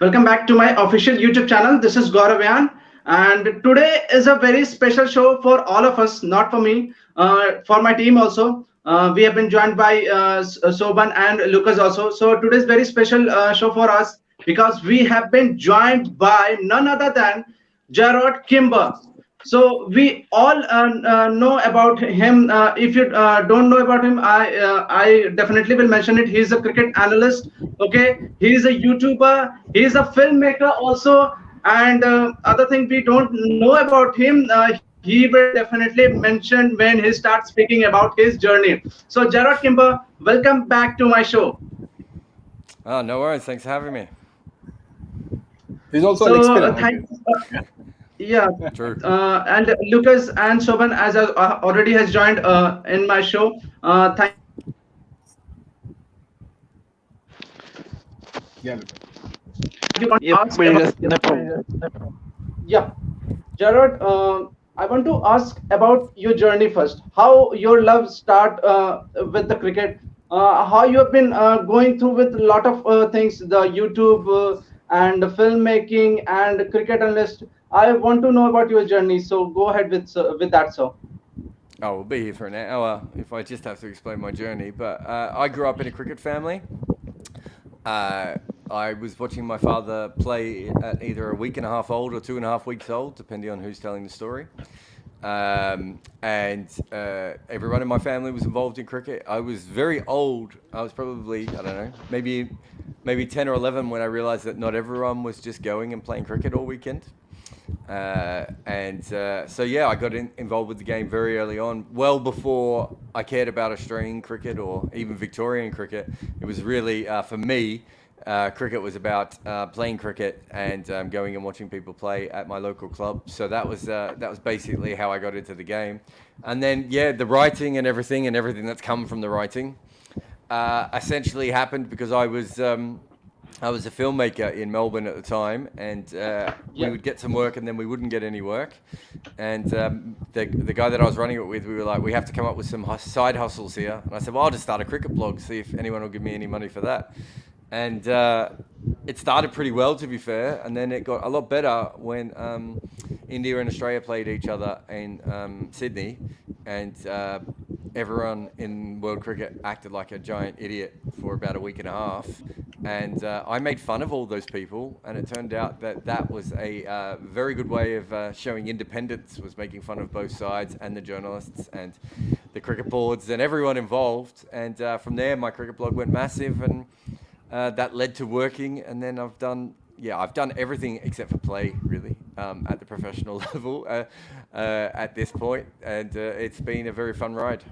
Welcome back to my official YouTube channel. This is Gaurav Ayaan, and today is a very special show for all of us, not for me, for my team also. We have been joined by Soban and Lucas also. So today's very special show for us because we have been joined by none other than Jarrod Kimber. So we all know about him. If you don't know about him, I definitely will mention it. He's a cricket analyst. Okay, he's a YouTuber. He's a filmmaker also. And other thing we don't know about him, he will definitely mention when he starts speaking about his journey. So Jarrod Kimber, welcome back to my show. Oh, no worries. Thanks for having me. He's also an So experiment. thank. Yeah, True. and Lucas and Soban as already has joined in my show. Thank you for joining us. Yeah. Ask about yeah, Jarrod. I want to ask about your journey first. How your love start with the cricket? How you have been going through with a lot of things, the YouTube and the filmmaking and cricket analyst. I want to know about your journey. So go ahead with that, sir. Oh, we'll be here for an hour if I just have to explain my journey. But I grew up in a cricket family. I was watching my father play at either a week and a half old or 2.5 weeks old, depending on who's telling the story. And everyone in my family was involved in cricket. I was very old. I was probably, I don't know, maybe 10 or 11 when I realized that not everyone was just going and playing cricket all weekend. So yeah, I got involved with the game very early on, well before I cared about Australian cricket or even Victorian cricket. It was really, for me, cricket was about playing cricket and going and watching people play at my local club. So that was basically how I got into the game. And then yeah, the writing and everything that's come from the writing essentially happened because I was a filmmaker in Melbourne at the time, and we would get some work and then we wouldn't get any work. And the guy that I was running it with, we were like, we have to come up with some side hustles here. And I said, well, I'll just start a cricket blog, see if anyone will give me any money for that. And it started pretty well, to be fair, and then it got a lot better when India and Australia played each other in Sydney, and everyone in world cricket acted like a giant idiot for about a week and a half. And I made fun of all those people, and it turned out that that was a very good way of showing independence, was making fun of both sides and the journalists and the cricket boards and everyone involved. And from there, my cricket blog went massive, and that led to working. And then I've done everything except for play, really, at the professional level at this point. And it's been a very fun ride.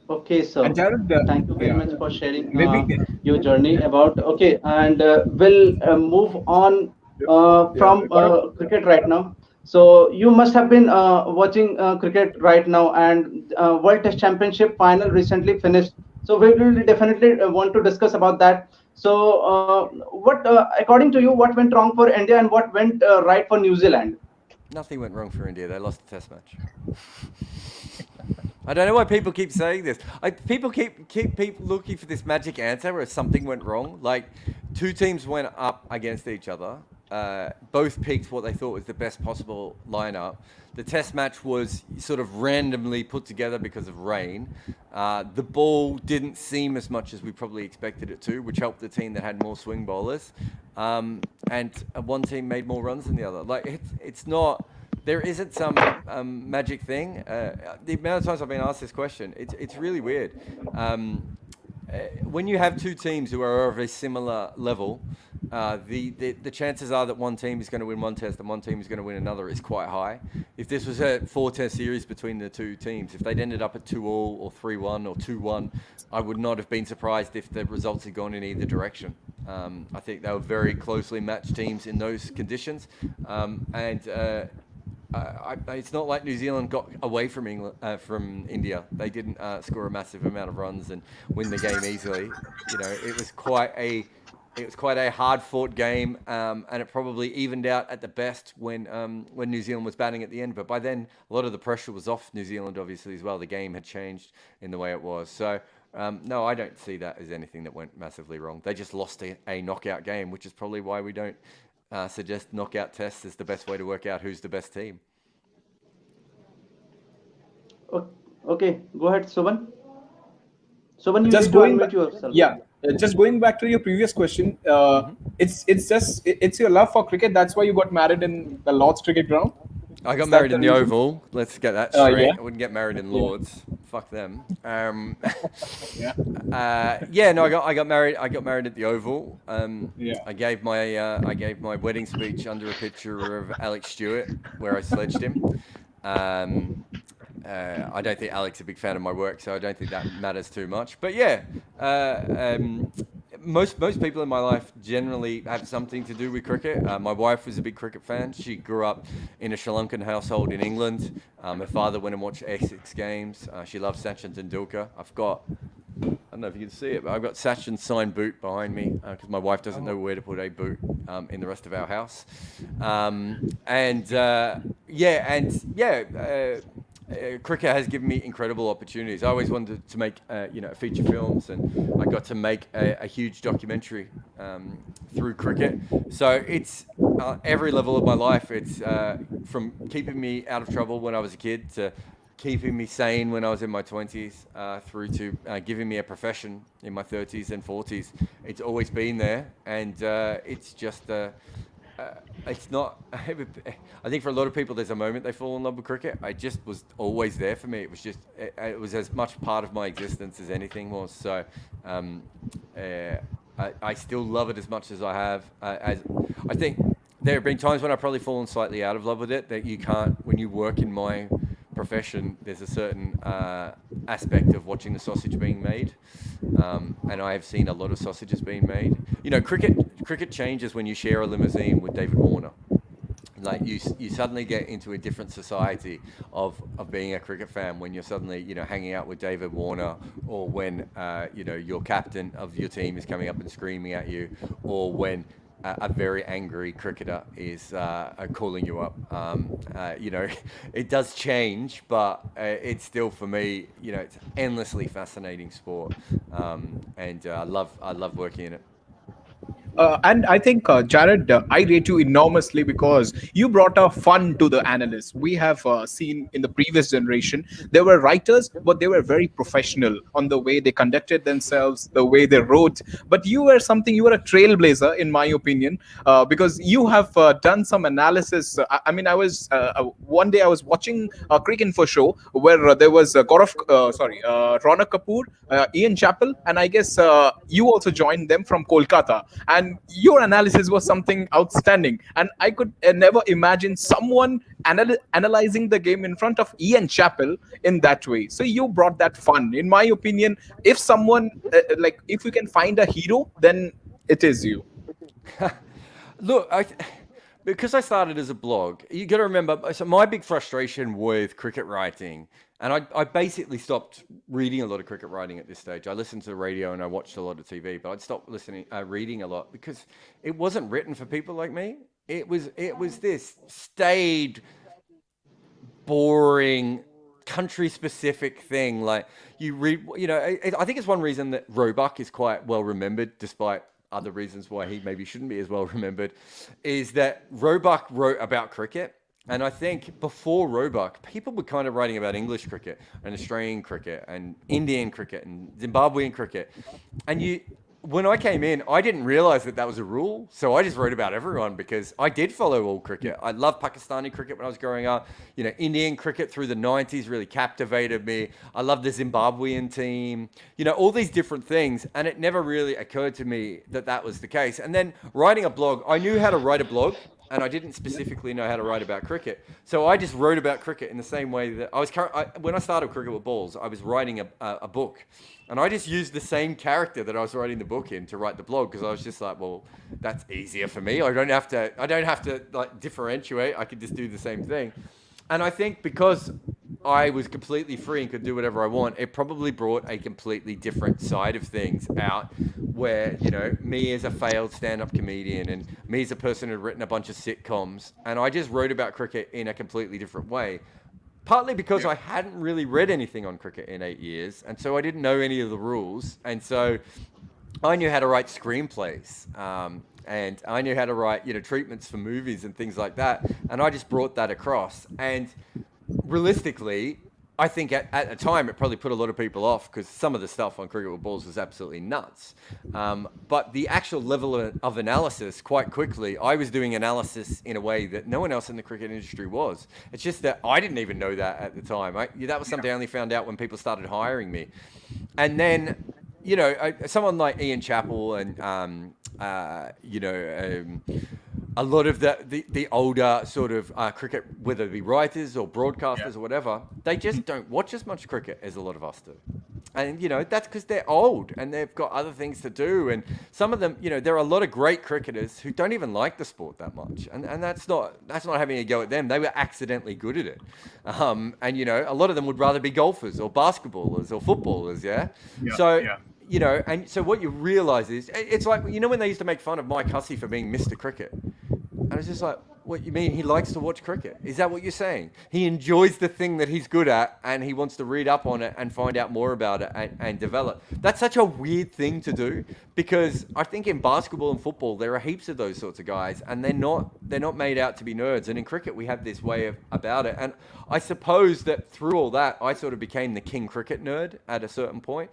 Okay, so And Jared, thank you very yeah, much for sharing maybe, your journey about. Okay, and we'll move on yeah, from Gaurav, cricket right now. So you must have been watching cricket right now, and World Test Championship final recently finished. So we will definitely want to discuss about that. So according to you, what went wrong for India and what went right for New Zealand? Nothing went wrong for India. They lost the test match. I don't know why people keep saying this. People keep looking for this magic answer where something went wrong. Like, two teams went up against each other. Both picked what they thought was the best possible lineup. The test match was sort of randomly put together because of rain. The ball didn't seam as much as we probably expected it to, which helped the team that had more swing bowlers. And one team made more runs than the other. Like, it's not... There isn't some magic thing. The amount of times I've been asked this question, it's really weird. When you have two teams who are of a similar level, the chances are that one team is going to win one test and one team is going to win another is quite high. If this was a 4-test series between the two teams, if they'd ended up at 2-all or 3-1 or 2-1, I would not have been surprised if the results had gone in either direction. I think they were very closely matched teams in those conditions. It's not like New Zealand got away from India. They didn't score a massive amount of runs and win the game easily. You know, it was quite a hard-fought game, and it probably evened out at the best when New Zealand was batting at the end. But by then, a lot of the pressure was off New Zealand, obviously, as well. The game had changed in the way it was. So No, I don't see that as anything that went massively wrong. They just lost a knockout game, which is probably why we don't suggest knockout tests as the best way to work out who's the best team. Okay, go ahead, Soban. Soban, you Just need to going back, unmute yourself. yeah, just going back to your previous question. Mm-hmm. It's your love for cricket. That's why you got married in the Lord's cricket ground. I got Is that married the in the reason? Oval. Let's get that straight. Yeah, I wouldn't get married in yeah, Lords. Fuck them. yeah, Yeah, no, I got married. I got married at the Oval. yeah. I gave my wedding speech under a picture of Alex Stewart, where I sledged him. I don't think Alex is a big fan of my work, so I don't think that matters too much. But yeah, most people in my life generally have something to do with cricket. My wife was a big cricket fan. She grew up in a Sri Lankan household in England. Her father went and watched Essex games. She loves Sachin Tendulkar. I don't know if you can see it, but I've got Sachin's signed boot behind me because my wife doesn't know where to put a boot in the rest of our house. Cricket has given me incredible opportunities. I always wanted to make, feature films, and I got to make a huge documentary through cricket. So it's every level of my life. It's from keeping me out of trouble when I was a kid to keeping me sane when I was in my 20s, through to giving me a profession in my 30s and 40s. It's always been there, and it's just. It's not. I think for a lot of people, there's a moment they fall in love with cricket. I just was always there for me. It was just. It was as much part of my existence as anything was. So, I still love it as much as I have. As I think there have been times when I've probably fallen slightly out of love with it. That you can't when you work in my profession. There's a certain aspect of watching the sausage being made, and I have seen a lot of sausages being made. You know, cricket changes when you share a limousine with David Warner. Like you suddenly get into a different society of being a cricket fan when you're suddenly hanging out with David Warner, or when your captain of your team is coming up and screaming at you, or when a very angry cricketer is calling you up. It does change, but it's still, for me, it's endlessly fascinating sport, and I love working in it. And I think, Jared, I rate you enormously because you brought a fun to the analysts. We have seen in the previous generation, there were writers, but they were very professional on the way they conducted themselves, the way they wrote. But you were a trailblazer, in my opinion, because you have done some analysis. I was one day I was watching a Cricket Info show where there was Ronak Kapoor, Ian Chappell, and I guess you also joined them from Kolkata. And your analysis was something outstanding, and I could never imagine someone analyzing the game in front of Ian Chappell in that way. So you brought that fun, in my opinion. If someone if you can find a hero, then it is you. Look, because I started as a blog, you got to remember. So my big frustration with cricket writing, and I basically stopped reading a lot of cricket writing at this stage. I listened to the radio and I watched a lot of TV, but I'd stopped reading a lot because it wasn't written for people like me. It was this staid, boring, country-specific thing. Like you read, I think it's one reason that Roebuck is quite well remembered, despite other reasons why he maybe shouldn't be as well remembered, is that Roebuck wrote about cricket. And I think before Roebuck, people were kind of writing about English cricket and Australian cricket and Indian cricket and Zimbabwean cricket. And when I came in, I didn't realize that was a rule. So I just wrote about everyone because I did follow all cricket. I loved Pakistani cricket when I was growing up. Indian cricket through the 90s really captivated me. I loved the Zimbabwean team, all these different things. And it never really occurred to me that was the case. And then writing a blog, I knew how to write a blog, and I didn't specifically know how to write about cricket. So I just wrote about cricket in the same way that when I started Cricket with Balls, I was writing a book. And I just used the same character that I was writing the book in to write the blog, because I was just like, well, that's easier for me. I don't have to like differentiate. I could just do the same thing. And I think because I was completely free and could do whatever I want, it probably brought a completely different side of things out, where, me as a failed stand-up comedian and me as a person who'd written a bunch of sitcoms, and I just wrote about cricket in a completely different way. partly because I hadn't really read anything on cricket in 8 years, and so I didn't know any of the rules, and so I knew how to write screenplays. And I knew how to write, treatments for movies and things like that. And I just brought that across. And realistically, I think at the time it probably put a lot of people off because some of the stuff on Cricket with Balls was absolutely nuts. But the actual level of analysis, quite quickly, I was doing analysis in a way that no one else in the cricket industry was. It's just that I didn't even know that at the time. That was something I only found out when people started hiring me. And then, someone like Ian Chappell and, a lot of the older sort of cricket, whether it be writers or broadcasters or whatever, they just don't watch as much cricket as a lot of us do. And, that's because they're old and they've got other things to do. And some of them, there are a lot of great cricketers who don't even like the sport that much. And that's not having a go at them. They were accidentally good at it. And, a lot of them would rather be golfers or basketballers or footballers, and so what you realize is, it's like, when they used to make fun of Mike Hussey for being Mr. Cricket. And it's just like, what you mean? He likes to watch cricket? Is that what you're saying? He enjoys the thing that he's good at and he wants to read up on it and find out more about it and develop. That's such a weird thing to do because I think in basketball and football, there are heaps of those sorts of guys and they're not made out to be nerds. And in cricket, we have this way about it. And I suppose that through all that, I sort of became the king cricket nerd at a certain point.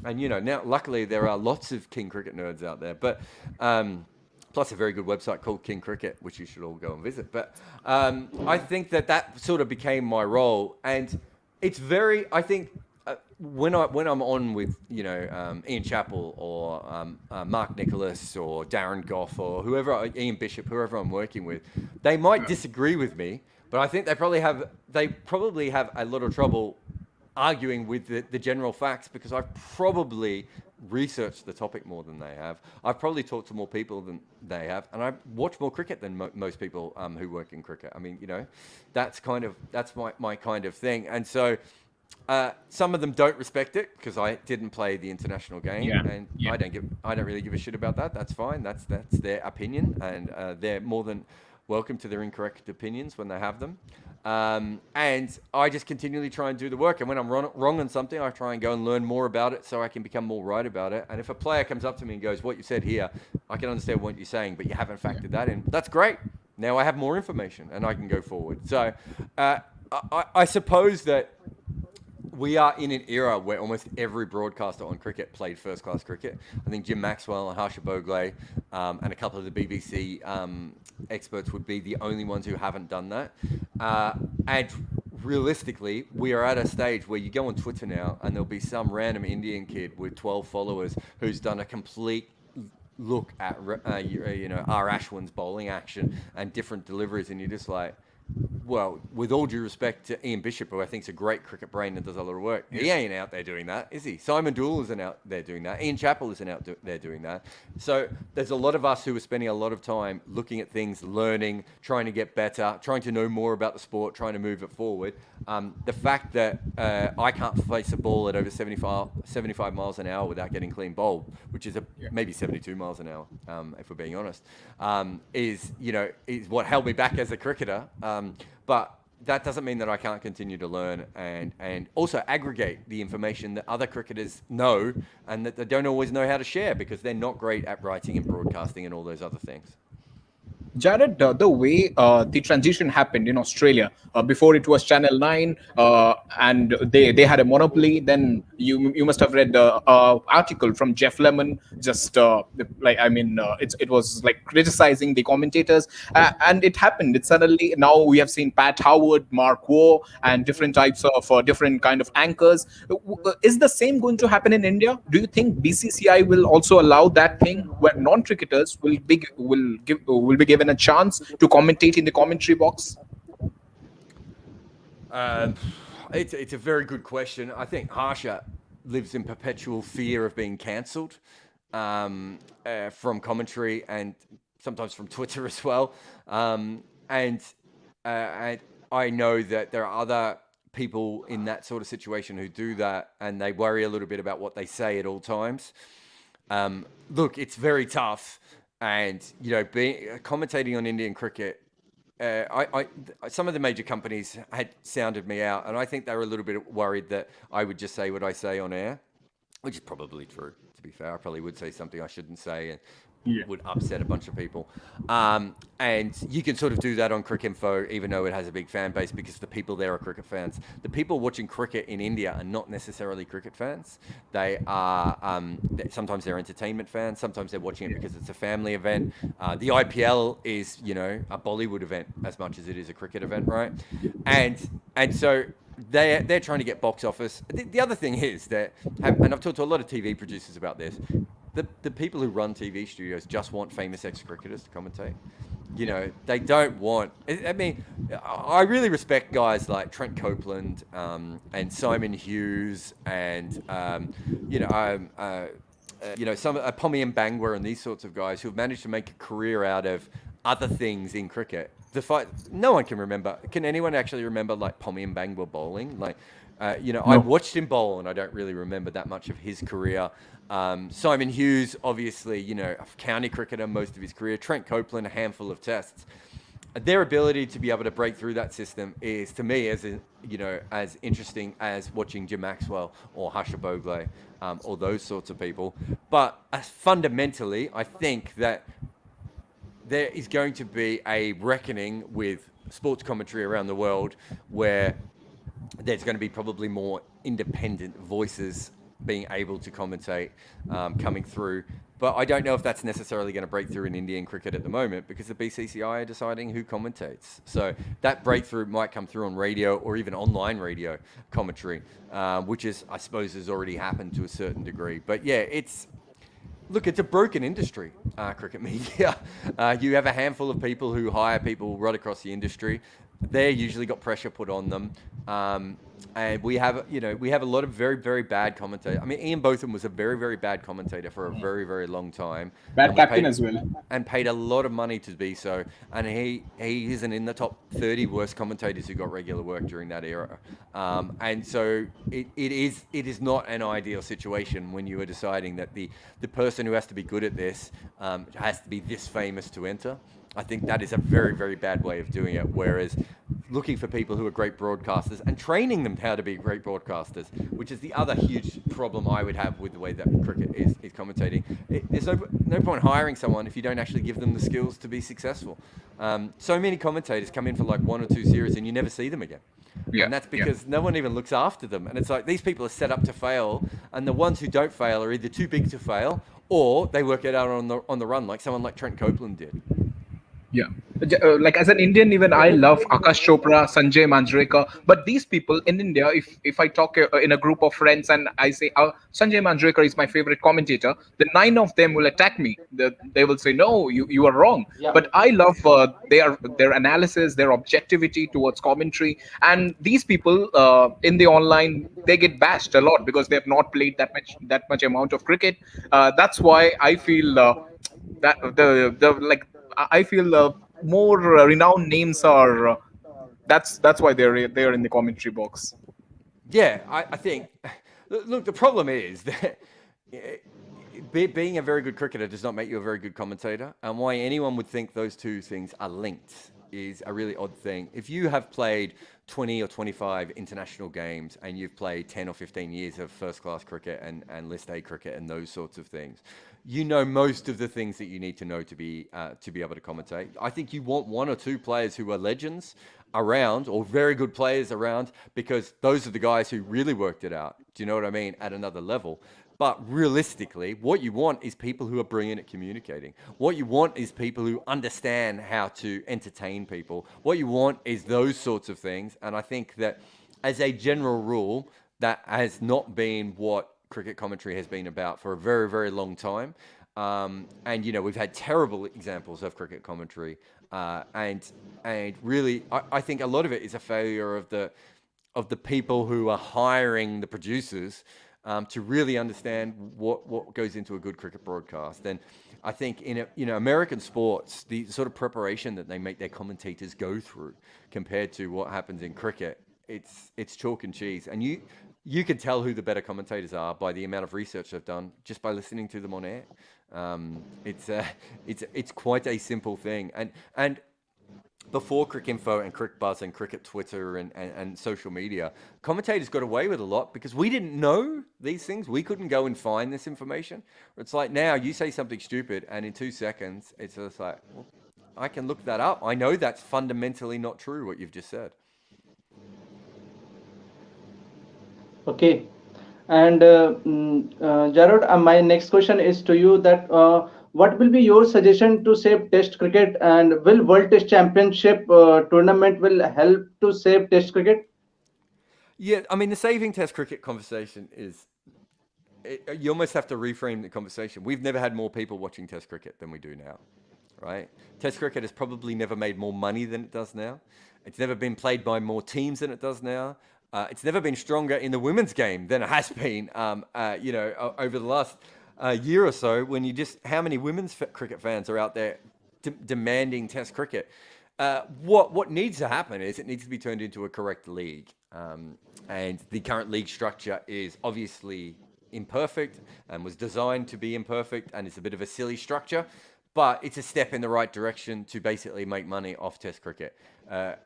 And, now, luckily, there are lots of king cricket nerds out there. But plus a very good website called King Cricket, which you should all go and visit. But I think that sort of became my role. And it's very, I think, when I'm on with, Ian Chappell or Mark Nicholas or Darren Goff or whoever, Ian Bishop, whoever I'm working with, they might disagree with me, but I think they probably have a lot of trouble arguing with the general facts because I've probably researched the topic more than they have. I've probably talked to more people than they have, and I watch more cricket than most people who work in cricket. I mean, that's my kind of thing. And so some of them don't respect it because I didn't play the international game, and I don't really give a shit about that. That's fine. That's their opinion, and they're more than welcome to their incorrect opinions when they have them. And I just continually try and do the work. And when I'm wrong on something, I try and go and learn more about it so I can become more right about it. And if a player comes up to me and goes, what you said here, I can understand what you're saying, but you haven't factored that in. That's great. Now I have more information and I can go forward. So I suppose that we are in an era where almost every broadcaster on cricket played first-class cricket. I think Jim Maxwell and Harsha Bhogle and a couple of the BBC experts would be the only ones who haven't done that. And realistically, we are at a stage where you go on Twitter now and there'll be some random Indian kid with 12 followers who's done a complete look at R. Ashwin's bowling action and different deliveries, and you're just like, well, with all due respect to Ian Bishop, who I think is a great cricket brain and does a lot of work, he ain't out there doing that, is he? Simon Doull isn't out there doing that. Ian Chappell isn't out there doing that. So there's a lot of us who are spending a lot of time looking at things, learning, trying to get better, trying to know more about the sport, trying to move it forward. The fact that I can't face a ball at over 75 miles an hour without getting clean bowled, which is maybe 72 miles an hour, if we're being honest, is what held me back as a cricketer. But that doesn't mean that I can't continue to learn and also aggregate the information that other cricketers know and that they don't always know how to share because they're not great at writing and broadcasting and all those other things. Jarrod, the way the transition happened in Australia, before it was Channel 9 and they had a monopoly, then you must have read the article from Jeff Lemon, just it was like criticizing the commentators, and it happened. It suddenly, now we have seen Pat Howard, Mark Waugh, and different types of different kind of anchors. Is the same going to happen in India? Do you think BCCI will also allow that thing where non-cricketers will be given a chance to commentate in the commentary box? It's a very good question. I think Harsha lives in perpetual fear of being cancelled from commentary and sometimes from Twitter as well. And I know that there are other people in that sort of situation who do that, and they worry a little bit about what they say at all times. Look, it's very tough. And, commentating on Indian cricket, some of the major companies had sounded me out, and I think they were a little bit worried that I would just say what I say on air, which is probably true. To be fair, I probably would say something I shouldn't say and Yeah. would upset a bunch of people. And you can sort of do that on Cricket Info, even though it has a big fan base, because the people there are cricket fans. The people watching cricket in India are not necessarily cricket fans. They are sometimes they're entertainment fans. Sometimes they're watching it because it's a family event. The IPL is, you know, a Bollywood event as much as it is a cricket event, right? And so they're trying to get box office. The other thing is that, and I've talked to a lot of TV producers about this. The people who run TV studios just want famous ex-cricketers to commentate. You know, they don't want. I mean, I really respect guys like Trent Copeland and Simon Hughes and some Pommy and Bangwer and these sorts of guys who have managed to make a career out of other things in cricket. No one can remember. Can anyone actually remember like Pommy and Bangwer bowling? Like, No. I watched him bowl and I don't really remember that much of his career. Simon Hughes, obviously, you know, a county cricketer most of his career. Trent Copeland, a handful of tests. Their ability to be able to break through that system is, to me, as interesting as watching Jim Maxwell or Harsha Bhogle or those sorts of people. But fundamentally, I think that there is going to be a reckoning with sports commentary around the world where there's going to be probably more independent voices being able to commentate coming through. But I don't know if that's necessarily going to break through in Indian cricket at the moment because the BCCI are deciding who commentates. So that breakthrough might come through on radio or even online radio commentary, which is, I suppose, has already happened to a certain degree. But yeah, it's a broken industry, cricket media. You have a handful of people who hire people right across the industry. They're usually got pressure put on them. And we have a lot of very, very bad commentators. I mean, Ian Botham was a very, very bad commentator for a very, very long time. Bad captain as well. And paid a lot of money to be so. And he isn't in the top 30 worst commentators who got regular work during that era. And so it is not an ideal situation when you are deciding that the person who has to be good at this has to be this famous to enter. I think that is a very, very bad way of doing it. Whereas looking for people who are great broadcasters and training them how to be great broadcasters, which is the other huge problem I would have with the way that cricket is commentating. There's no point hiring someone if you don't actually give them the skills to be successful. So many commentators come in for like 1 or 2 series and you never see them again. Yeah, and that's because no one even looks after them. And it's like these people are set up to fail, and the ones who don't fail are either too big to fail or they work it out on the run, like someone like Trent Copeland did. Yeah. Like as an Indian, even I love Akash Chopra, Sanjay Manjrekar. But these people in India, if I talk in a group of friends and I say Sanjay Manjrekar is my favorite commentator, the 9 of them will attack me. They will say, no, you are wrong. Yeah. But I love their analysis, their objectivity towards commentary. And these people in the online, they get bashed a lot because they have not played that much amount of cricket. That's why I feel that I feel more renowned names are. That's why they're in the commentary box. Yeah, I think. Look, the problem is that being a very good cricketer does not make you a very good commentator, and why anyone would think those two things are linked is a really odd thing. If you have played 20 or 25 international games and you've played 10 or 15 years of first-class cricket and List A cricket and those sorts of things, you know most of the things that you need to know to be able to commentate. I think you want 1 or 2 players who are legends around or very good players around because those are the guys who really worked it out. Do you know what I mean? At another level. But realistically, what you want is people who are brilliant at communicating. What you want is people who understand how to entertain people. What you want is those sorts of things. And I think that as a general rule, that has not been what cricket commentary has been about for a very, very long time. And, you know, we've had terrible examples of cricket commentary. And really, I think a lot of it is a failure of the people who are hiring the producers to really understand what goes into a good cricket broadcast. And I think in American sports, the sort of preparation that they make their commentators go through compared to what happens in cricket, it's chalk and cheese. And you can tell who the better commentators are by the amount of research they've done just by listening to them on air. It's quite a simple thing. And before Cricinfo and CricBuzz and Cricket Twitter and social media, commentators got away with a lot because we didn't know these things. We couldn't go and find this information. It's like now you say something stupid and in 2 seconds, it's just like, well, I can look that up. I know that's fundamentally not true, what you've just said. Okay. And Jarrod, my next question is to you that what will be your suggestion to save Test cricket, and will World Test Championship tournament will help to save Test cricket? Yeah, I mean, the saving test cricket conversation is you almost have to reframe the conversation. We've never had more people watching Test cricket than we do now, right? Test cricket has probably never made more money than it does now. It's never been played by more teams than it does now. It's never been stronger in the women's game than it has been, over the last year or so. When you just how many women's cricket fans are out there demanding Test cricket? What needs to happen is it needs to be turned into a correct league, and the current league structure is obviously imperfect and was designed to be imperfect, and it's a bit of a silly structure, but it's a step in the right direction to basically make money off Test cricket.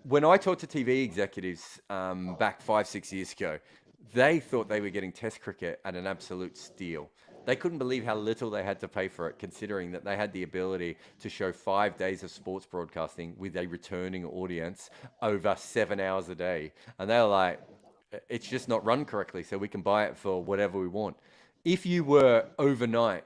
When I talked to TV executives back 5-6 years ago, they thought they were getting Test cricket at an absolute steal. They couldn't believe how little they had to pay for it, considering that they had the ability to show 5 days of sports broadcasting with a returning audience over 7 hours a day. And they were like, it's just not run correctly, so we can buy it for whatever we want. If you were overnight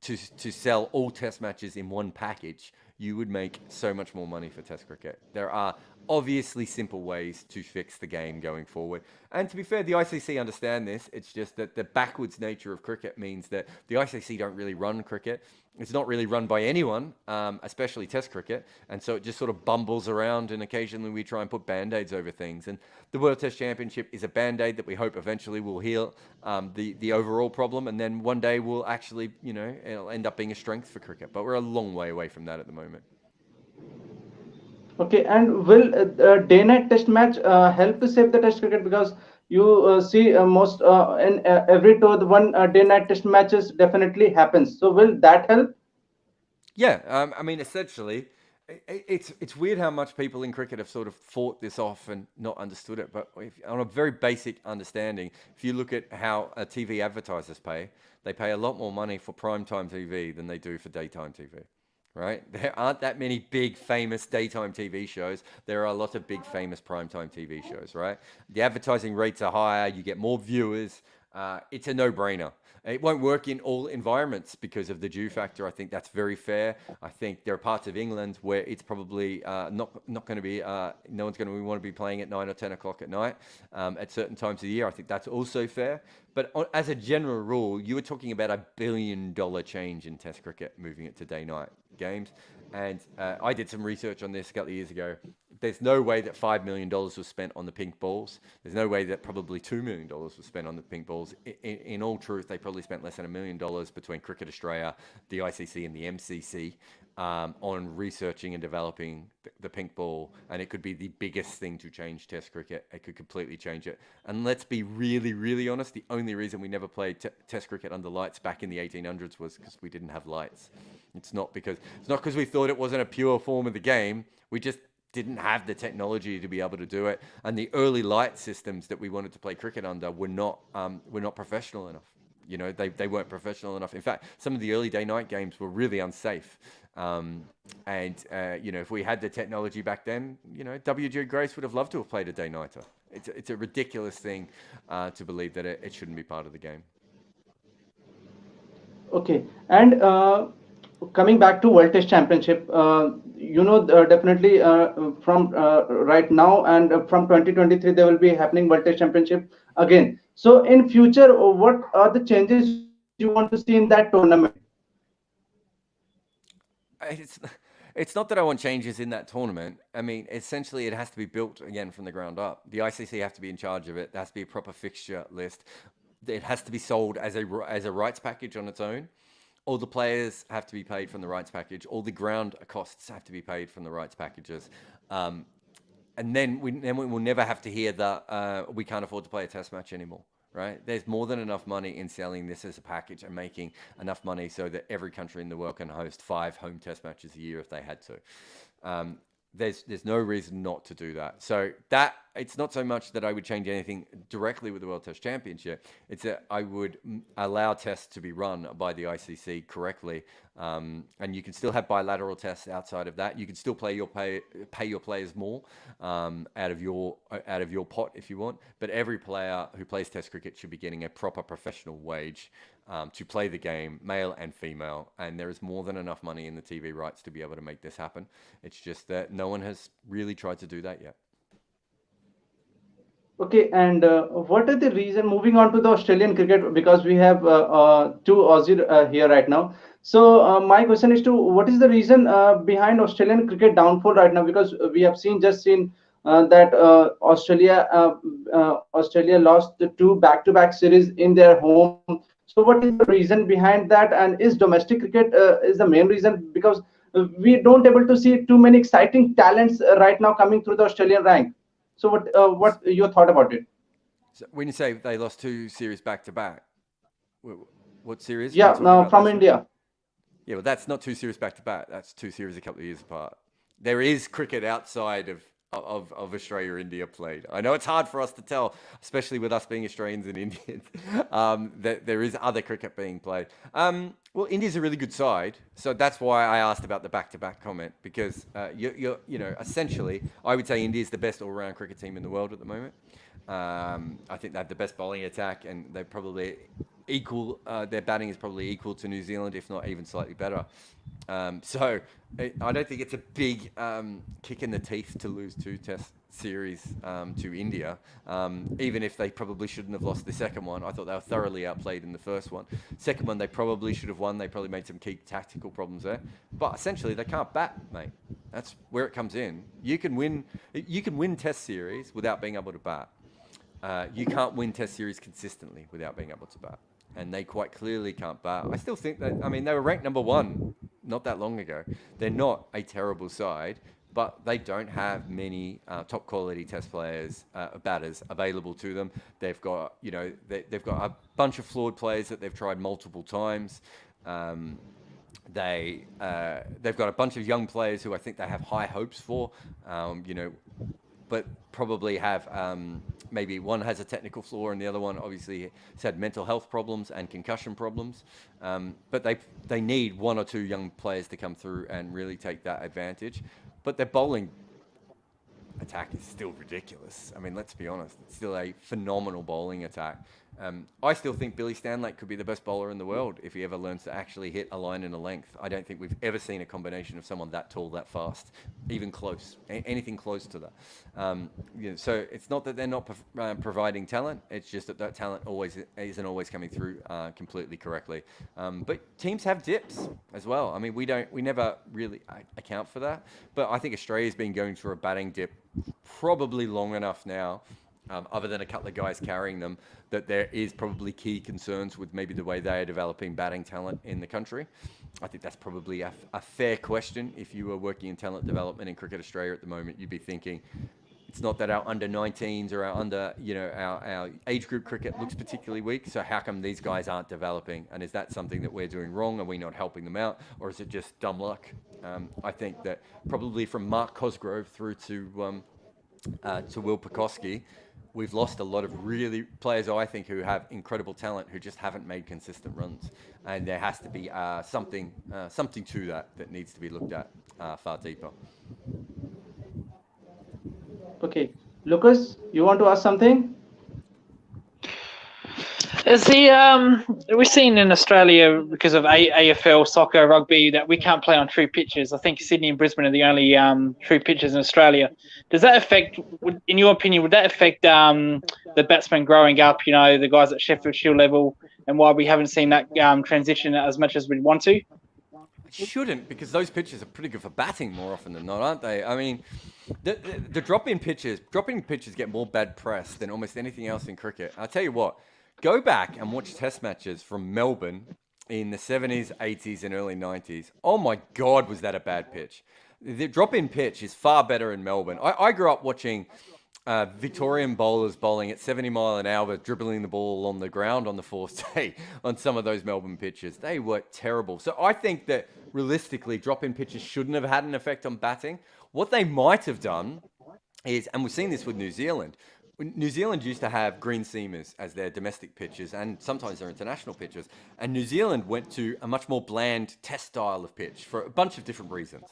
to sell all test matches in one package, you would make so much more money for test cricket. There are obviously simple ways to fix the game going forward. And to be fair, the ICC understand this. It's just that the backwards nature of cricket means that the ICC don't really run cricket. It's not really run by anyone, especially test cricket. And so it just sort of bumbles around, and occasionally we try and put band-aids over things. And the World Test Championship is a band-aid that we hope eventually will heal the overall problem. And then one day will actually, it'll end up being a strength for cricket. But we're a long way away from that at the moment. Okay, and will day-night test match help to save the test cricket? Because you see most in every tour, the one day-night test matches definitely happens. So will that help? Yeah, I mean, essentially, it's weird how much people in cricket have sort of fought this off and not understood it. But on a very basic understanding, if you look at how TV advertisers pay, they pay a lot more money for primetime TV than they do for daytime TV. Right? There aren't that many big, famous daytime TV shows. There are a lot of big, famous primetime TV shows, right? The advertising rates are higher. You get more viewers. It's a no-brainer. It won't work in all environments because of the due factor. I think that's very fair. I think there are parts of England where it's probably not going to be, no one's going to want to be playing at 9 or 10 o'clock at night at certain times of the year. I think that's also fair. But as a general rule, you were talking about $1 billion change in Test cricket, moving it to day-night games. And I did some research on this a couple of years ago. There's no way that $5 million was spent on the pink balls. There's no way that probably $2 million was spent on the pink balls. In all truth, they probably spent less than $1 million between Cricket Australia, the ICC, and the MCC on researching and developing the pink ball. And it could be the biggest thing to change Test cricket. It could completely change it. And let's be really, really honest. The only reason we never played Test cricket under lights back in the 1800s was because we didn't have lights. It's not because we thought it wasn't a pure form of the game. We just didn't have the technology to be able to do it, and the early light systems that we wanted to play cricket under were not professional enough. They weren't professional enough. In fact, some of the early day-night games were really unsafe. If we had the technology back then, W.G. Grace would have loved to have played a day-nighter. It's a ridiculous thing to believe that it shouldn't be part of the game. Okay, and coming back to World Test Championship, definitely from right now and from 2023, there will be happening World Test Championship again. So in future, what are the changes you want to see in that tournament? It's not that I want changes in that tournament. I mean, essentially, it has to be built again from the ground up. The ICC have to be in charge of it. There has to be a proper fixture list. It has to be sold as a rights package on its own. All the players have to be paid from the rights package. All the ground costs have to be paid from the rights packages. And then we will never have to hear that we can't afford to play a test match anymore. Right? There's more than enough money in selling this as a package and making enough money so that every country in the world can host 5 home test matches a year if they had to. there's no reason not to do that. So that it's not so much that I would change anything directly with the World Test Championship. It's that I would allow tests to be run by the ICC correctly, and you can still have bilateral tests outside of that. You can still pay your players more out of your pot if you want. But every player who plays Test cricket should be getting a proper professional wage to play the game, male and female, and there is more than enough money in the TV rights to be able to make this happen. It's just that no one has really tried to do that yet. Okay, and what are the reason? Moving on to the Australian cricket, because we have two Aussie here right now. So my question is to what is the reason behind Australian cricket downfall right now? Because we have seen that Australia lost the two back-to-back series in their home. So what is the reason behind that? And is domestic cricket is the main reason? Because we don't able to see too many exciting talents right now coming through the Australian rank. So what your thought about it? So when you say they lost two series back to back, what series? Yeah, now from India. Yeah, well, that's not two series back to back. That's two series a couple of years apart. There is cricket outside of Australia or India played. I know it's hard for us to tell, especially with us being Australians and Indians, that there is other cricket being played. Well, India's a really good side, so that's why I asked about the back-to-back comment, because essentially, I would say India's the best all-round cricket team in the world at the moment. I think they have the best bowling attack, and they probably equal. Their batting is probably equal to New Zealand, if not even slightly better. So I don't think it's a big kick in the teeth to lose two Test series to India, even if they probably shouldn't have lost the second one. I thought they were thoroughly outplayed in the first one. Second one, they probably should have won. They probably made some key tactical problems there. But essentially, they can't bat, mate. That's where it comes in. You can win Test series without being able to bat. You can't win Test series consistently without being able to bat. And they quite clearly can't bat. I still think that, they were ranked number one not that long ago. They're not a terrible side, but they don't have many top quality Test players, batters available to them. They've got, they've got a bunch of flawed players that they've tried multiple times. They've got a bunch of young players who I think they have high hopes for, but probably have maybe one has a technical flaw and the other one obviously has had mental health problems and concussion problems. But they need one or two young players to come through and really take that advantage. But their bowling attack is still ridiculous. Let's be honest. It's still a phenomenal bowling attack. I still think Billy Stanlake could be the best bowler in the world if he ever learns to actually hit a line and a length. I don't think we've ever seen a combination of someone that tall, that fast, even close, anything close to that. So it's not that they're not providing talent. It's just that talent isn't always coming through completely correctly. But teams have dips as well. We never really account for that. But I think Australia's been going through a batting dip probably long enough now, other than a couple of guys carrying them, that there is probably key concerns with maybe the way they are developing batting talent in the country. I think that's probably a fair question. If you were working in talent development in Cricket Australia at the moment, you'd be thinking, it's not that our under-19s or our age group cricket looks particularly weak, so how come these guys aren't developing? And is that something that we're doing wrong? Are we not helping them out? Or is it just dumb luck? I think that probably from Mark Cosgrove through to Will Pekoski, we've lost a lot of really players, I think, who have incredible talent who just haven't made consistent runs. And there has to be something to that needs to be looked at far deeper. Okay, Lucas, you want to ask something? Is we've seen in Australia, because of AFL, soccer, rugby, that we can't play on true pitches. I think Sydney and Brisbane are the only true pitches in Australia. Does that affect, in your opinion, would that affect the batsmen growing up, the guys at Sheffield Shield level, and why we haven't seen that transition as much as we'd want to? It shouldn't, because those pitches are pretty good for batting more often than not, aren't they? The drop-in pitches get more bad press than almost anything else in cricket. I'll tell you what, go back and watch Test matches from Melbourne in the 70s, 80s, and early 90s. Oh my God, was that a bad pitch. The drop-in pitch is far better in Melbourne. I grew up watching Victorian bowlers bowling at 70 mile an hour, dribbling the ball on the ground on the fourth day on some of those Melbourne pitches. They were terrible. So I think that realistically, drop-in pitches shouldn't have had an effect on batting. What they might have done is, and we've seen this with New Zealand, New Zealand used to have green seamers as their domestic pitches and sometimes their international pitches. And New Zealand went to a much more bland test style of pitch for a bunch of different reasons.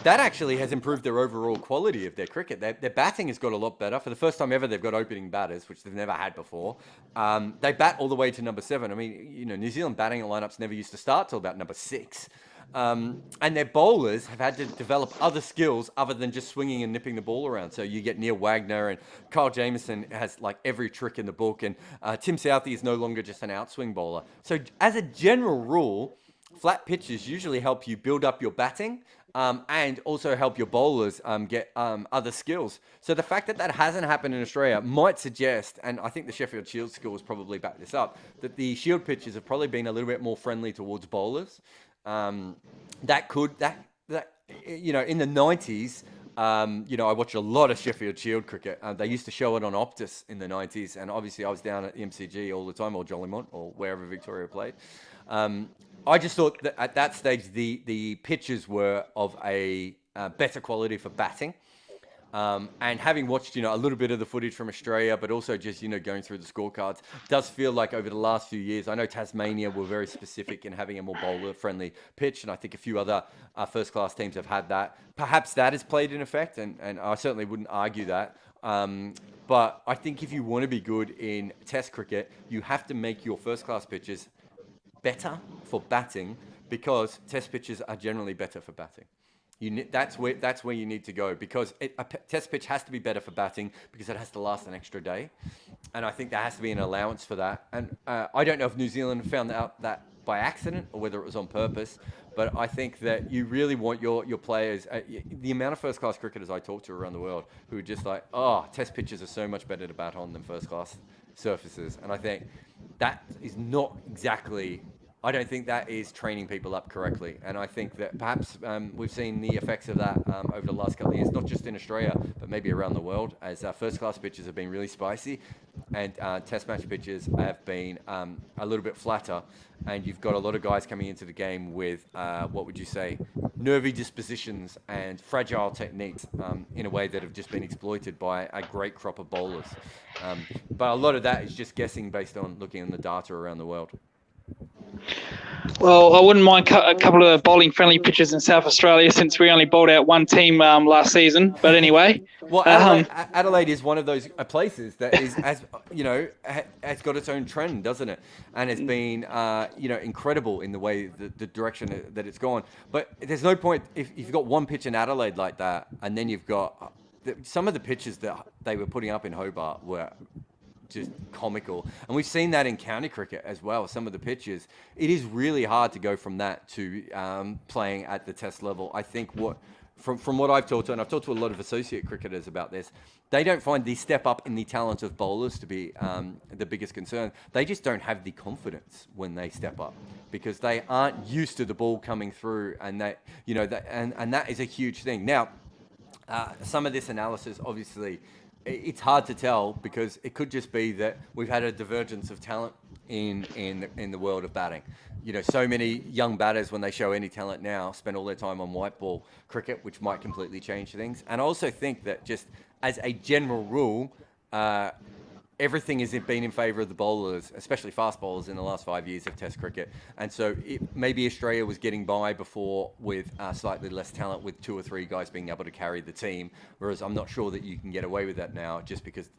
That actually has improved their overall quality of their cricket. Their batting has got a lot better. For the first time ever, they've got opening batters, which they've never had before. They bat all the way to number 7. I mean, New Zealand batting lineups never used to start till about number 6. And their bowlers have had to develop other skills other than just swinging and nipping the ball around. So you get Neil Wagner, and Kyle Jamieson has like every trick in the book, and Tim Southee is no longer just an outswing bowler. So as a general rule, flat pitches usually help you build up your batting. And also help your bowlers get other skills. So the fact that hasn't happened in Australia might suggest, and I think the Sheffield Shield scores probably back this up, that the Shield pitches have probably been a little bit more friendly towards bowlers. In the 90s, I watched a lot of Sheffield Shield cricket. They used to show it on Optus in the 90s, and obviously I was down at the MCG all the time, or Jollymont, or wherever Victoria played. I just thought that at that stage, the pitches were of a better quality for batting. And having watched, a little bit of the footage from Australia, but also just, going through the scorecards, does feel like over the last few years, I know Tasmania were very specific in having a more bowler-friendly pitch, and I think a few other first-class teams have had that. Perhaps that has played in effect, and I certainly wouldn't argue that. But I think if you want to be good in Test cricket, you have to make your first-class pitches better for batting, because Test pitches are generally better for batting. That's where you need to go, because a Test pitch has to be better for batting because it has to last an extra day, and I think there has to be an allowance for that. And I don't know if New Zealand found out that by accident or whether it was on purpose, but I think that you really want your players. The amount of first-class cricketers I talk to around the world who are just like, Test pitches are so much better to bat on than first-class surfaces, and I think that is not exactly. I don't think that is training people up correctly. And I think that perhaps we've seen the effects of that over the last couple of years, not just in Australia, but maybe around the world, as first-class pitches have been really spicy and Test match pitches have been a little bit flatter. And you've got a lot of guys coming into the game with, nervy dispositions and fragile techniques in a way that have just been exploited by a great crop of bowlers. But a lot of that is just guessing based on looking at the data around the world. Well, I wouldn't mind a couple of bowling-friendly pitches in South Australia, since we only bowled out one team last season. But anyway, well, Adelaide is one of those places that is, has got its own trend, doesn't it? And it's been, incredible in the way the direction that it's gone. But there's no point if you've got one pitch in Adelaide like that, and then you've got some of the pitches that they were putting up in Hobart were just comical, and we've seen that in county cricket as well. Some of the pitches, it is really hard to go from that to playing at the Test level. I think from what I've talked to, and I've talked to a lot of associate cricketers about this, they don't find the step up in the talent of bowlers to be the biggest concern. They just don't have the confidence when they step up, because they aren't used to the ball coming through, and that and that is a huge thing. Now, some of this analysis, obviously, it's hard to tell, because it could just be that we've had a divergence of talent in the world of batting. So many young batters, when they show any talent now, spend all their time on white ball cricket, which might completely change things. And I also think that, just as a general rule, everything has been in favour of the bowlers, especially fast bowlers, in the last 5 years of Test cricket. And so maybe Australia was getting by before with slightly less talent, with 2 or 3 guys being able to carry the team, whereas I'm not sure that you can get away with that now, just because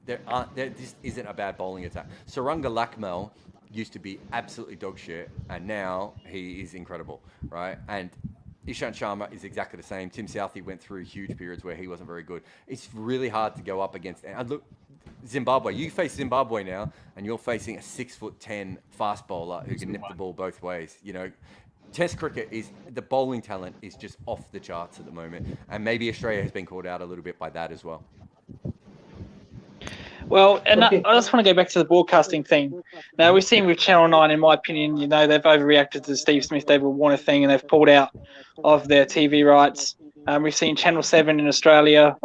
there just isn't a bad bowling attack. Suranga Lakmal used to be absolutely dog shit, and now he is incredible, right? And Ishant Sharma is exactly the same. Tim Southee went through huge periods where he wasn't very good. It's really hard to go up against. And look, Zimbabwe. You face Zimbabwe now, and you're facing a 6'10" fast bowler who can nip the ball both ways. Test cricket the bowling talent is just off the charts at the moment, and maybe Australia has been caught out a little bit by that as well. Well, and I just want to go back to the broadcasting thing. Now, we've seen with Channel 9, in my opinion, they've overreacted to the Steve Smith, David Warner thing, and they've pulled out of their TV rights. We've seen Channel 7 in Australia.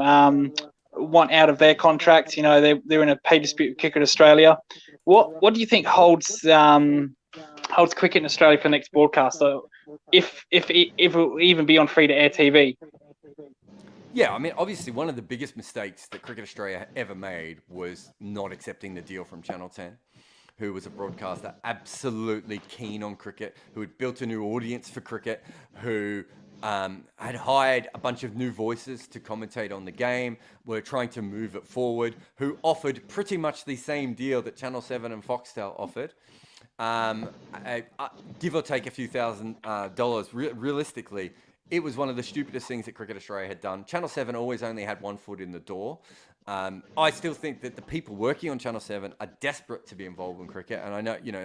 want out of their contracts. You know, they're in a pay dispute with Cricket Australia. What do you think holds cricket in Australia for the next broadcast? So if it will even be on free to air TV. Yeah, I mean, obviously, one of the biggest mistakes that Cricket Australia ever made was not accepting the deal from Channel 10, who was a broadcaster absolutely keen on cricket, who had built a new audience for cricket, who had hired a bunch of new voices to commentate on the game, were trying to move it forward, who offered pretty much the same deal that Channel 7 and Foxtel offered. Give or take a few $1,000s, realistically, it was one of the stupidest things that Cricket Australia had done. Channel 7 always only had one foot in the door. I still think that the people working on Channel 7 are desperate to be involved in cricket, and I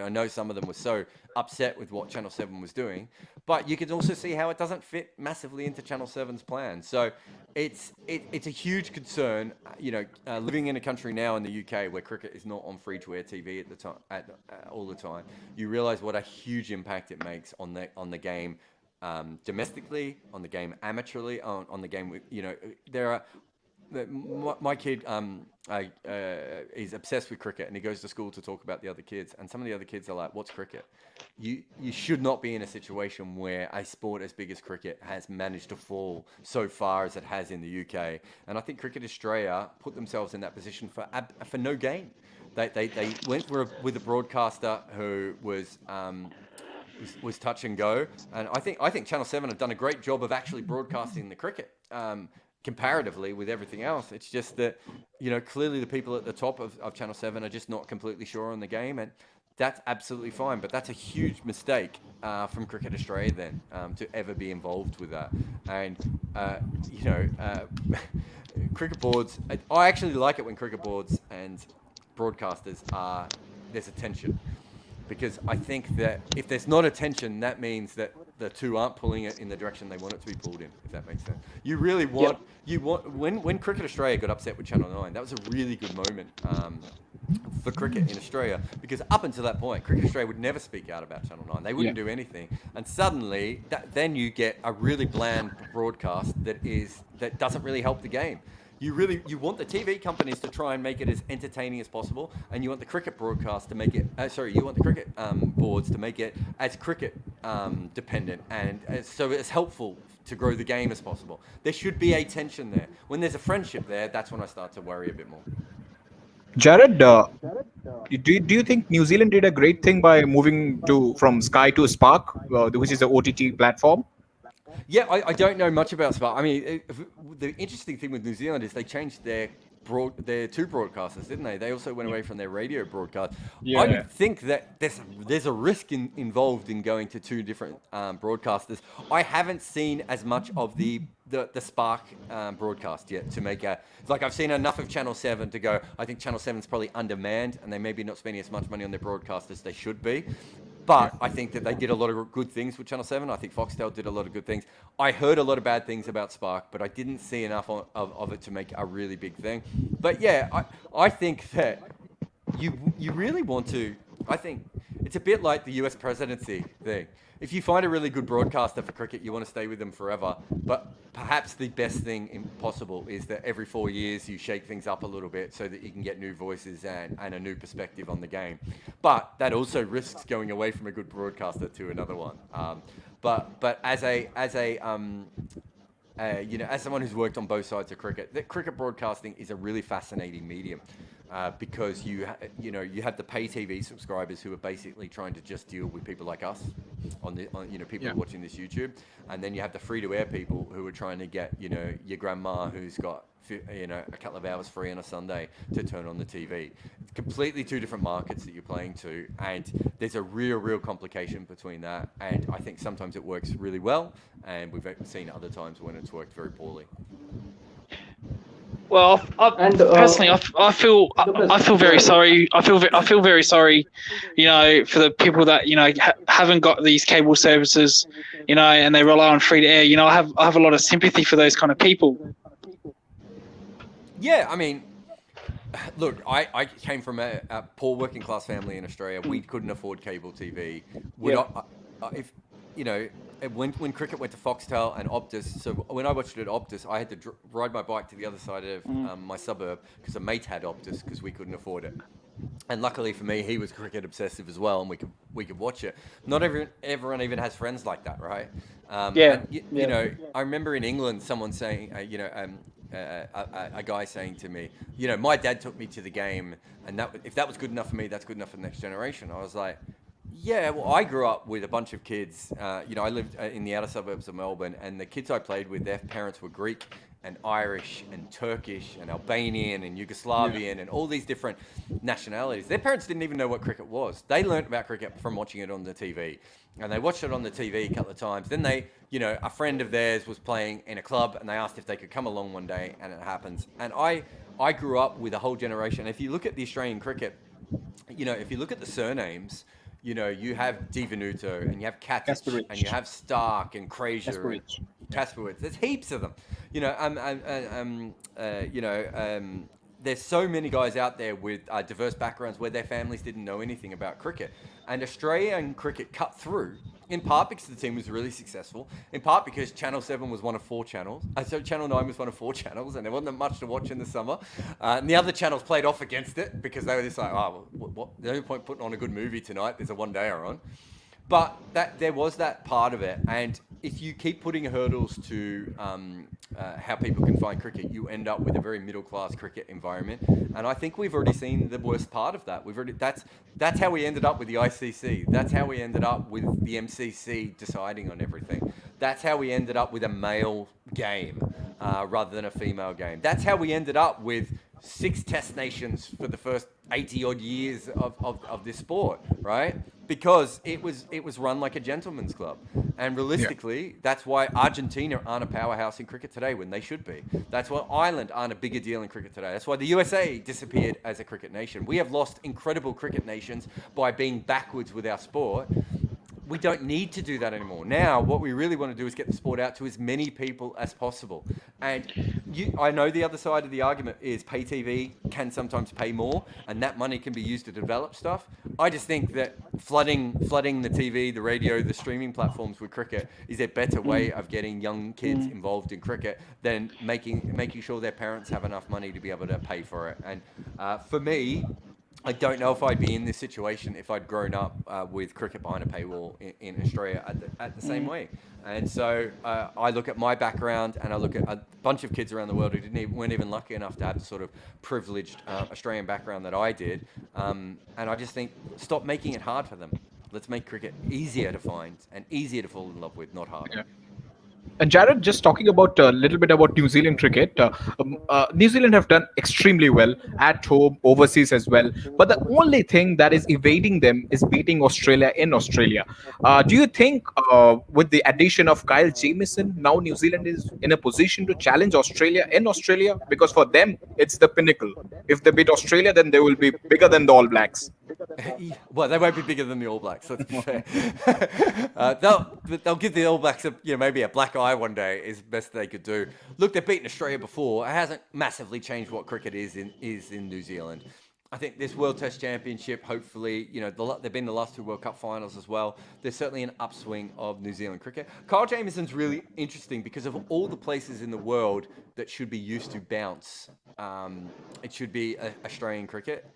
know some of them were so upset with what Channel 7 was doing, but you can also see how it doesn't fit massively into Channel 7's plan. So it's a huge concern. Living in a country now in the UK where cricket is not on free-to-air TV at the time, all the time, you realise what a huge impact it makes on the game. Domestically, on the game amateurly, on the game, there are. My kid is obsessed with cricket, and he goes to school to talk about the other kids. And some of the other kids are like, "What's cricket?" You should not be in a situation where a sport as big as cricket has managed to fall so far as it has in the UK. And I think Cricket Australia put themselves in that position for no gain. They went with a broadcaster who was touch and go, and I think Channel 7 have done a great job of actually broadcasting the cricket comparatively with everything else. It's just that clearly the people at the top of Channel 7 are just not completely sure on the game, and that's absolutely fine. But that's a huge mistake from Cricket Australia then to ever be involved with that. And cricket boards, I actually like it when cricket boards and broadcasters there's a tension. Because I think that if there's not attention, that means that the two aren't pulling it in the direction they want it to be pulled in, if that makes sense. You really want, when Cricket Australia got upset with Channel 9, that was a really good moment for cricket in Australia, because up until that point, Cricket Australia would never speak out about Channel 9. They wouldn't do anything. And suddenly, then you get a really bland broadcast that doesn't really help the game. You want the TV companies to try and make it as entertaining as possible, and you want the cricket broadcast to make it. You want the cricket boards to make it as cricket dependent and so it's helpful to grow the game as possible. There should be a tension there. When there's a friendship there, that's when I start to worry a bit more. Jarrod, do you think New Zealand did a great thing by moving from Sky to Spark, which is an OTT platform? Yeah, I don't know much about Spark. I mean, the interesting thing with New Zealand is they changed their two broadcasters, didn't they? They also went away from their radio broadcast. I would think that there's a risk involved in going to two different broadcasters. I haven't seen as much of the Spark broadcast yet to make I've seen enough of Channel 7 to go, I think Channel 7's probably undermanned and they may be not spending as much money on their broadcast as they should be. But I think that they did a lot of good things with Channel 7. I think Foxtel did a lot of good things. I heard a lot of bad things about Spark, but I didn't see enough of it to make a really big thing. But yeah, I think that you really want to... I think it's a bit like the US presidency thing. If you find a really good broadcaster for cricket, you want to stay with them forever. But perhaps the best thing possible is that every 4 years you shake things up a little bit so that you can get new voices and a new perspective on the game. But that also risks going away from a good broadcaster to another one. But as someone who's worked on both sides of cricket, cricket broadcasting is a really fascinating medium. Because you have the pay TV subscribers who are basically trying to just deal with people like us, people watching this YouTube, and then you have the free-to-air people who are trying to get your grandma who's got a couple of hours free on a Sunday to turn on the TV. It's completely two different markets that you're playing to, and there's a real complication between that. And I think sometimes it works really well, and we've seen other times when it's worked very poorly. Well, personally, I feel very sorry. I feel very sorry, for the people that haven't got these cable services, and they rely on free to air. I have a lot of sympathy for those kind of people. Yeah, I mean, look, I came from a poor working class family in Australia. We couldn't afford cable TV. you know, when cricket went to Foxtel and Optus, so when I watched it at Optus, I had to ride my bike to the other side of my suburb because a mate had Optus because we couldn't afford it. And luckily for me, he was cricket obsessive as well, and we could watch it. Not everyone even has friends like that, right? Yeah, And you yeah. know, I remember in England, someone saying, a guy saying to me, my dad took me to the game, and if that was good enough for me, that's good enough for the next generation. I was like, yeah, well, I grew up with a bunch of kids. I lived in the outer suburbs of Melbourne, and the kids I played with, their parents were Greek and Irish and Turkish and Albanian and Yugoslavian and all these different nationalities. Their parents didn't even know what cricket was. They learnt about cricket from watching it on the TV. And they watched it on the TV a couple of times. Then a friend of theirs was playing in a club, and they asked if they could come along one day, and it happens. And I grew up with a whole generation. If you look at the Australian cricket, if you look at the surnames, you have Di Venuto, and you have Katic, Kasparov. and you have Stark and Fraser and Kasparov. Kasparov. There's heaps of them. There's so many guys out there with diverse backgrounds where their families didn't know anything about cricket. And Australian cricket cut through, in part because the team was really successful, in part because Channel 7 was one of 4 channels. So Channel 9 was one of 4 channels, and there wasn't much to watch in the summer. And the other channels played off against it because they were just like, there's no point putting on a good movie tonight. There's a one-dayer on. But there was that part of it, and if you keep putting hurdles to how people can find cricket, you end up with a very middle-class cricket environment. And I think we've already seen the worst part of that. That's how we ended up with the ICC. That's how we ended up with the MCC deciding on everything. That's how we ended up with a male game rather than a female game. That's how we ended up with 6 test nations for the first 80 odd years of this sport, right? Because it was run like a gentleman's club. And realistically, that's why Argentina aren't a powerhouse in cricket today when they should be. That's why Ireland aren't a bigger deal in cricket today. That's why the USA disappeared as a cricket nation. We have lost incredible cricket nations by being backwards with our sport. We don't need to do that anymore. Now, what we really want to do is get the sport out to as many people as possible. And I know the other side of the argument is pay TV can sometimes pay more, and that money can be used to develop stuff. I just think that flooding the TV, the radio, the streaming platforms with cricket is a better way of getting young kids involved in cricket than making sure their parents have enough money to be able to pay for it. And for me, I don't know if I'd be in this situation if I'd grown up with cricket behind a paywall in Australia at the same way. And so I look at my background, and I look at a bunch of kids around the world who weren't even lucky enough to have the sort of privileged Australian background that I did. And I just think, stop making it hard for them. Let's make cricket easier to find and easier to fall in love with, not harder. Yeah. And Jarrod, just talking about a little bit about New Zealand cricket. New Zealand have done extremely well at home, overseas as well. But the only thing that is evading them is beating Australia in Australia. Do you think with the addition of Kyle Jamieson, now New Zealand is in a position to challenge Australia in Australia? Because for them, it's the pinnacle. If they beat Australia, then they will be bigger than the All Blacks. Well, they won't be bigger than the All Blacks. Let's be fair. They'll give the All Blacks maybe a black eye one day is best they could do. Look, they've beaten Australia before. It hasn't massively changed what cricket is in New Zealand. I think this World Test Championship, hopefully, they've been the last 2 World Cup finals as well. There's certainly an upswing of New Zealand cricket. Kyle Jamieson's really interesting because of all the places in the world that should be used to bounce. It should be Australian cricket.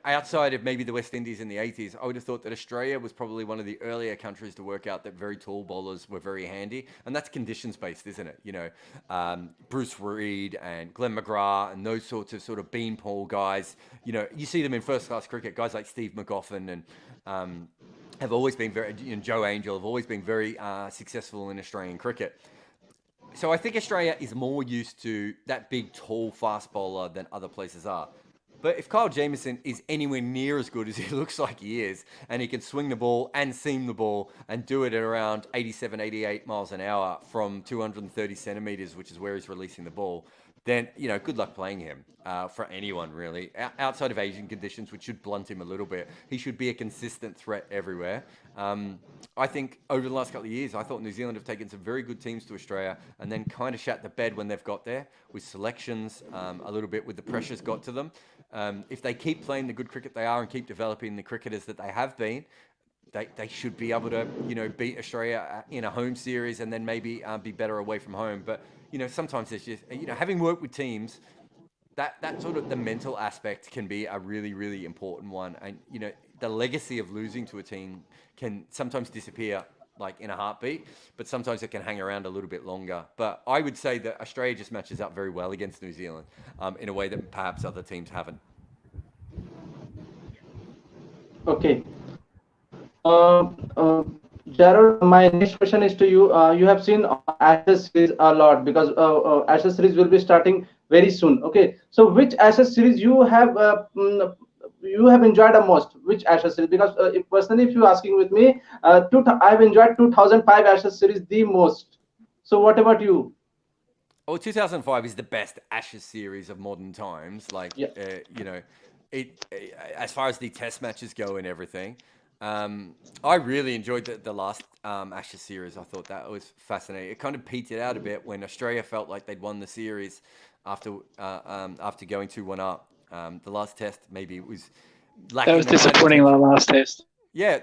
Outside of maybe the West Indies in the 80s, I would have thought that Australia was probably one of the earlier countries to work out that very tall bowlers were very handy. And that's conditions-based, isn't it? Bruce Reid and Glenn McGrath and those sorts of sort of beanpole guys. You see them in first-class cricket. Guys like Steve McGoffin and have always been very, Joe Angel have always been very successful in Australian cricket. So I think Australia is more used to that big, tall, fast bowler than other places are. But if Kyle Jamieson is anywhere near as good as he looks like he is, and he can swing the ball and seam the ball and do it at around 87, 88 miles an hour from 230 centimeters, which is where he's releasing the ball, then, good luck playing him for anyone, really. Outside of Asian conditions, which should blunt him a little bit, he should be a consistent threat everywhere. I think over the last couple of years, I thought New Zealand have taken some very good teams to Australia and then kind of shat the bed when they've got there with selections, a little bit with the pressures got to them. If they keep playing the good cricket they are and keep developing the cricketers that they have been, they should be able to, beat Australia in a home series and then maybe be better away from home. But, sometimes it's just, having worked with teams, that sort of the mental aspect can be a really, really important one. And, the legacy of losing to a team can sometimes disappear like in a heartbeat, but sometimes it can hang around a little bit longer. But I would say that Australia just matches up very well against New Zealand in a way that perhaps other teams haven't. Okay. Jarrod, my next question is to you. You have seen Ashes series a lot because Ashes series will be starting very soon. Okay, so which Ashes series you have enjoyed the most? Which Ashes series? Because if personally, if you're asking with me, I've enjoyed 2005 Ashes series the most. So what about you? Oh, 2005 is the best Ashes series of modern times. Like, Yeah. As far as the test matches go and everything, I really enjoyed the last Ashes series. I thought that was fascinating. It kind of petered out a bit when Australia felt like they'd won the series after going 2-1 up. The last test maybe it was lacking. That was disappointing, the last test. Yeah,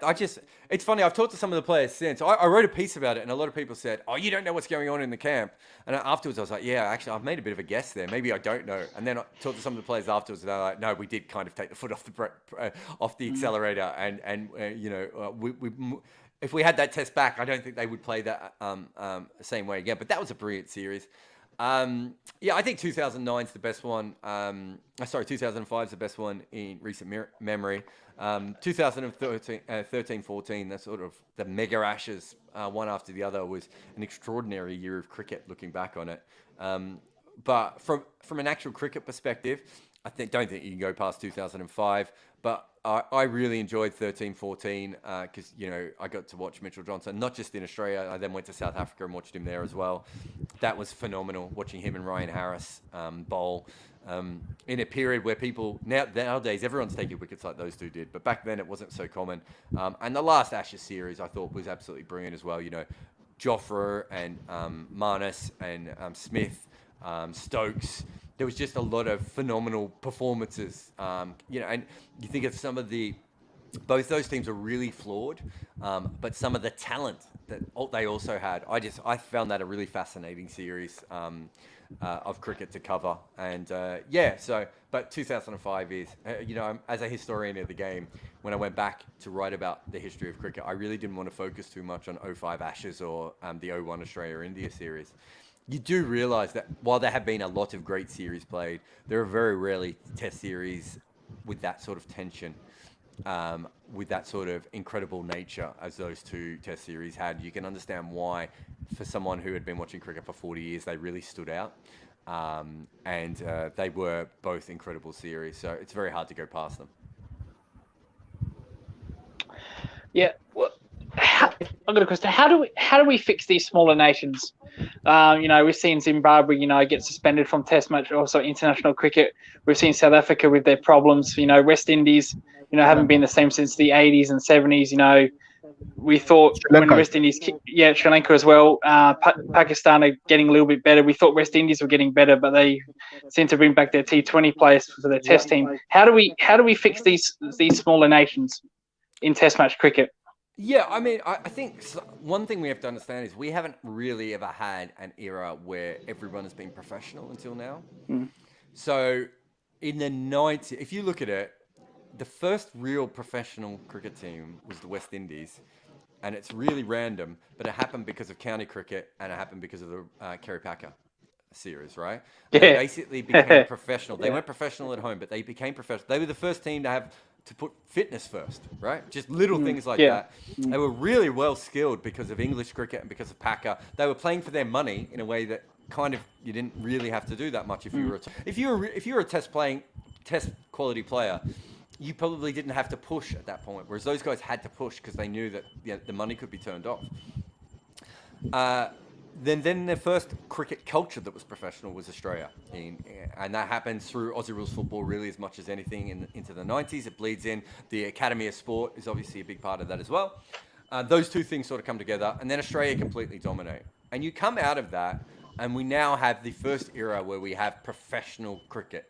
it's funny. I've talked to some of the players since. I wrote a piece about it, and a lot of people said, "Oh, you don't know what's going on in the camp." And afterwards, I was like, "Yeah, actually, I've made a bit of a guess there. Maybe I don't know." And then I talked to some of the players afterwards, and they're like, "No, we did kind of take the foot off the accelerator, and if we had that test back, I don't think they would play that same way again." But that was a brilliant series. I think 2009 is the best one. 2005 is the best one in recent memory. 2013-14, that's sort of the mega Ashes, one after the other, was an extraordinary year of cricket looking back on it. But from an actual cricket perspective, don't think you can go past 2005. But I really enjoyed 13-14 because, I got to watch Mitchell Johnson, not just in Australia. I then went to South Africa and watched him there as well. That was phenomenal, watching him and Ryan Harris bowl in a period where people, nowadays, everyone's taking wickets like those two did. But back then, it wasn't so common. And the last Ashes series, I thought, was absolutely brilliant as well. Jofra and Marnus and Smith, Stokes. There was just a lot of phenomenal performances, and you think of some of both those teams are really flawed, but some of the talent that they also had, I found that a really fascinating series of cricket to cover. And but 2005 is, as a historian of the game, when I went back to write about the history of cricket, I really didn't want to focus too much on 05 Ashes or the 01 Australia-India series. You do realise that while there have been a lot of great series played, there are very rarely test series with that sort of tension, with that sort of incredible nature as those two test series had. You can understand why, for someone who had been watching cricket for 40 years, they really stood out. And they were both incredible series, so it's very hard to go past them. Yeah. Well, I've got a question. How do we fix these smaller nations? We've seen Zimbabwe, get suspended from Test match, also international cricket. We've seen South Africa with their problems. West Indies, haven't been the same since the 80s and 70s. We thought when West Indies, Sri Lanka as well. Pakistan are getting a little bit better. We thought West Indies were getting better, but they seem to bring back their T20 players for their Test team. How do we fix these smaller nations in Test match cricket? Yeah, I mean, I think one thing we have to understand is we haven't really ever had an era where everyone has been professional until now. Mm. So in the 90s, if you look at it, the first real professional cricket team was the West Indies. And it's really random, but it happened because of county cricket and it happened because of the Kerry Packer series, right? Yeah. They basically became professional. They weren't professional at home, but they became professional. They were the first team to put fitness first, right? Just little things like that. They were really well skilled because of English cricket and because of Packer. They were playing for their money in a way that kind of you didn't really have to do that much if you were a test quality player. You probably didn't have to push at that point, whereas those guys had to push because they knew that the money could be turned off. Then the first cricket culture that was professional was Australia, and that happens through Aussie rules football really as much as anything into the 90s. It bleeds in. The Academy of Sport is obviously a big part of that as well. Those two things sort of come together, and then Australia completely dominate. And you come out of that, and we now have the first era where we have professional cricket.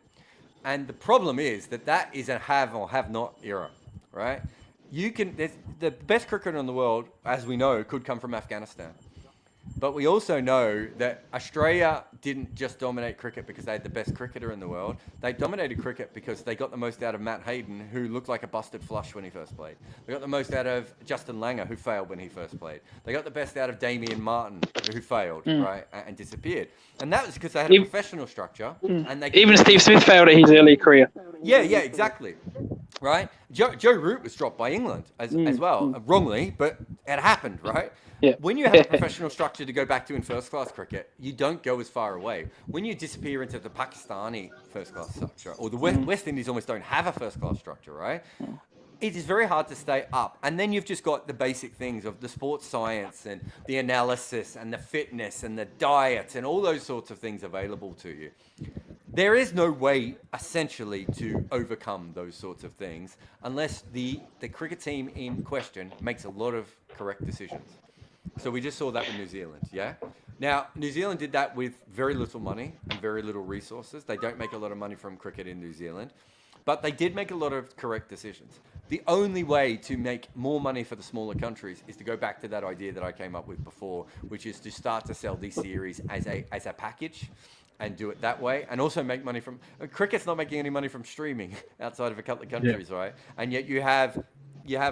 And the problem is that is a have or have not era, right? the best cricketer in the world, as we know, could come from Afghanistan. But we also know that Australia didn't just dominate cricket because they had the best cricketer in the world. They dominated cricket because they got the most out of Matt Hayden, who looked like a busted flush when he first played. They got the most out of Justin Langer, who failed when he first played. They got the best out of Damien Martin, who failed, right, and disappeared. And that was because they had a professional structure. And they Even Steve Smith failed at his early career. yeah, exactly. Right? Joe Root was dropped by England as well, wrongly, but it happened, right? Yeah. When you have a professional structure to go back to in first-class cricket, you don't go as far away. When you disappear into the Pakistani first-class structure, or the West Indies almost don't have a first-class structure, right? It is very hard to stay up. And then you've just got the basic things of the sports science and the analysis and the fitness and the diet and all those sorts of things available to you. There is no way, essentially, to overcome those sorts of things unless the cricket team in question makes a lot of correct decisions. So we just saw that with New Zealand, yeah? Now, New Zealand did that with very little money and very little resources. They don't make a lot of money from cricket in New Zealand, but they did make a lot of correct decisions. The only way to make more money for the smaller countries is to go back to that idea that I came up with before, which is to start to sell these series as a package and do it that way, and also make money from cricket's not making any money from streaming outside of a couple of countries, right? And yet you have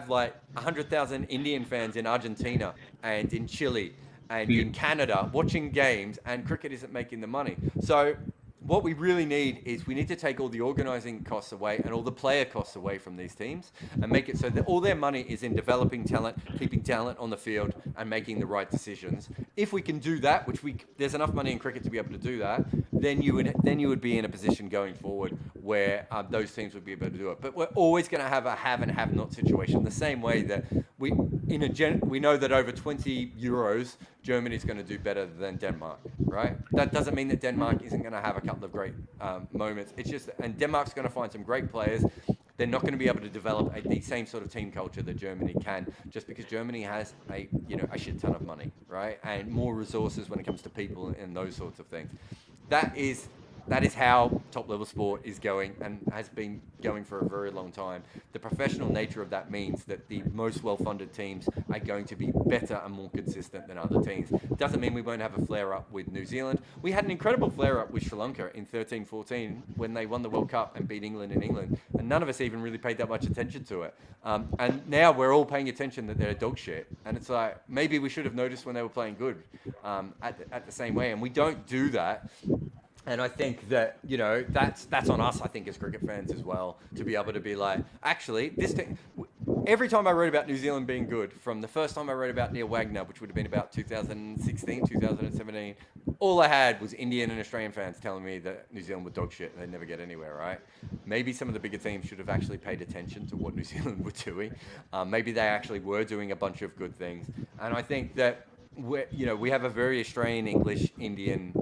like 100,000 Indian fans in Argentina and in Chile and in Canada watching games, and cricket isn't making the money. So what we really need is we need to take all the organising costs away and all the player costs away from these teams and make it so that all their money is in developing talent, keeping talent on the field and making the right decisions. If we can do that, there's enough money in cricket to be able to do that, then you would be in a position going forward where those teams would be able to do it. But we're always going to have a have and have not situation, the same way that we know that over 20 Euros, Germany's going to do better than Denmark, right? That doesn't mean that Denmark isn't going to have a couple of great moments. It's just, and Denmark's going to find some great players. They're not going to be able to develop the same sort of team culture that Germany can, just because Germany has a shit ton of money, right? And more resources when it comes to people and those sorts of things. That is how top-level sport is going and has been going for a very long time. The professional nature of that means that the most well-funded teams are going to be better and more consistent than other teams. It doesn't mean we won't have a flare-up with New Zealand. We had an incredible flare-up with Sri Lanka in 13-14 when they won the World Cup and beat England in England, and none of us even really paid that much attention to it. And now we're all paying attention that they're dog shit. And it's like, maybe we should have noticed when they were playing good at the same way, and we don't do that. And I think that, that's on us, I think, as cricket fans as well, to be able to be like, actually, this thing, every time I wrote about New Zealand being good, from the first time I wrote about Neil Wagner, which would have been about 2016, 2017, all I had was Indian and Australian fans telling me that New Zealand were dog shit and they'd never get anywhere, right? Maybe some of the bigger teams should have actually paid attention to what New Zealand were doing. Maybe they actually were doing a bunch of good things. And I think that, we have a very Australian, English, Indian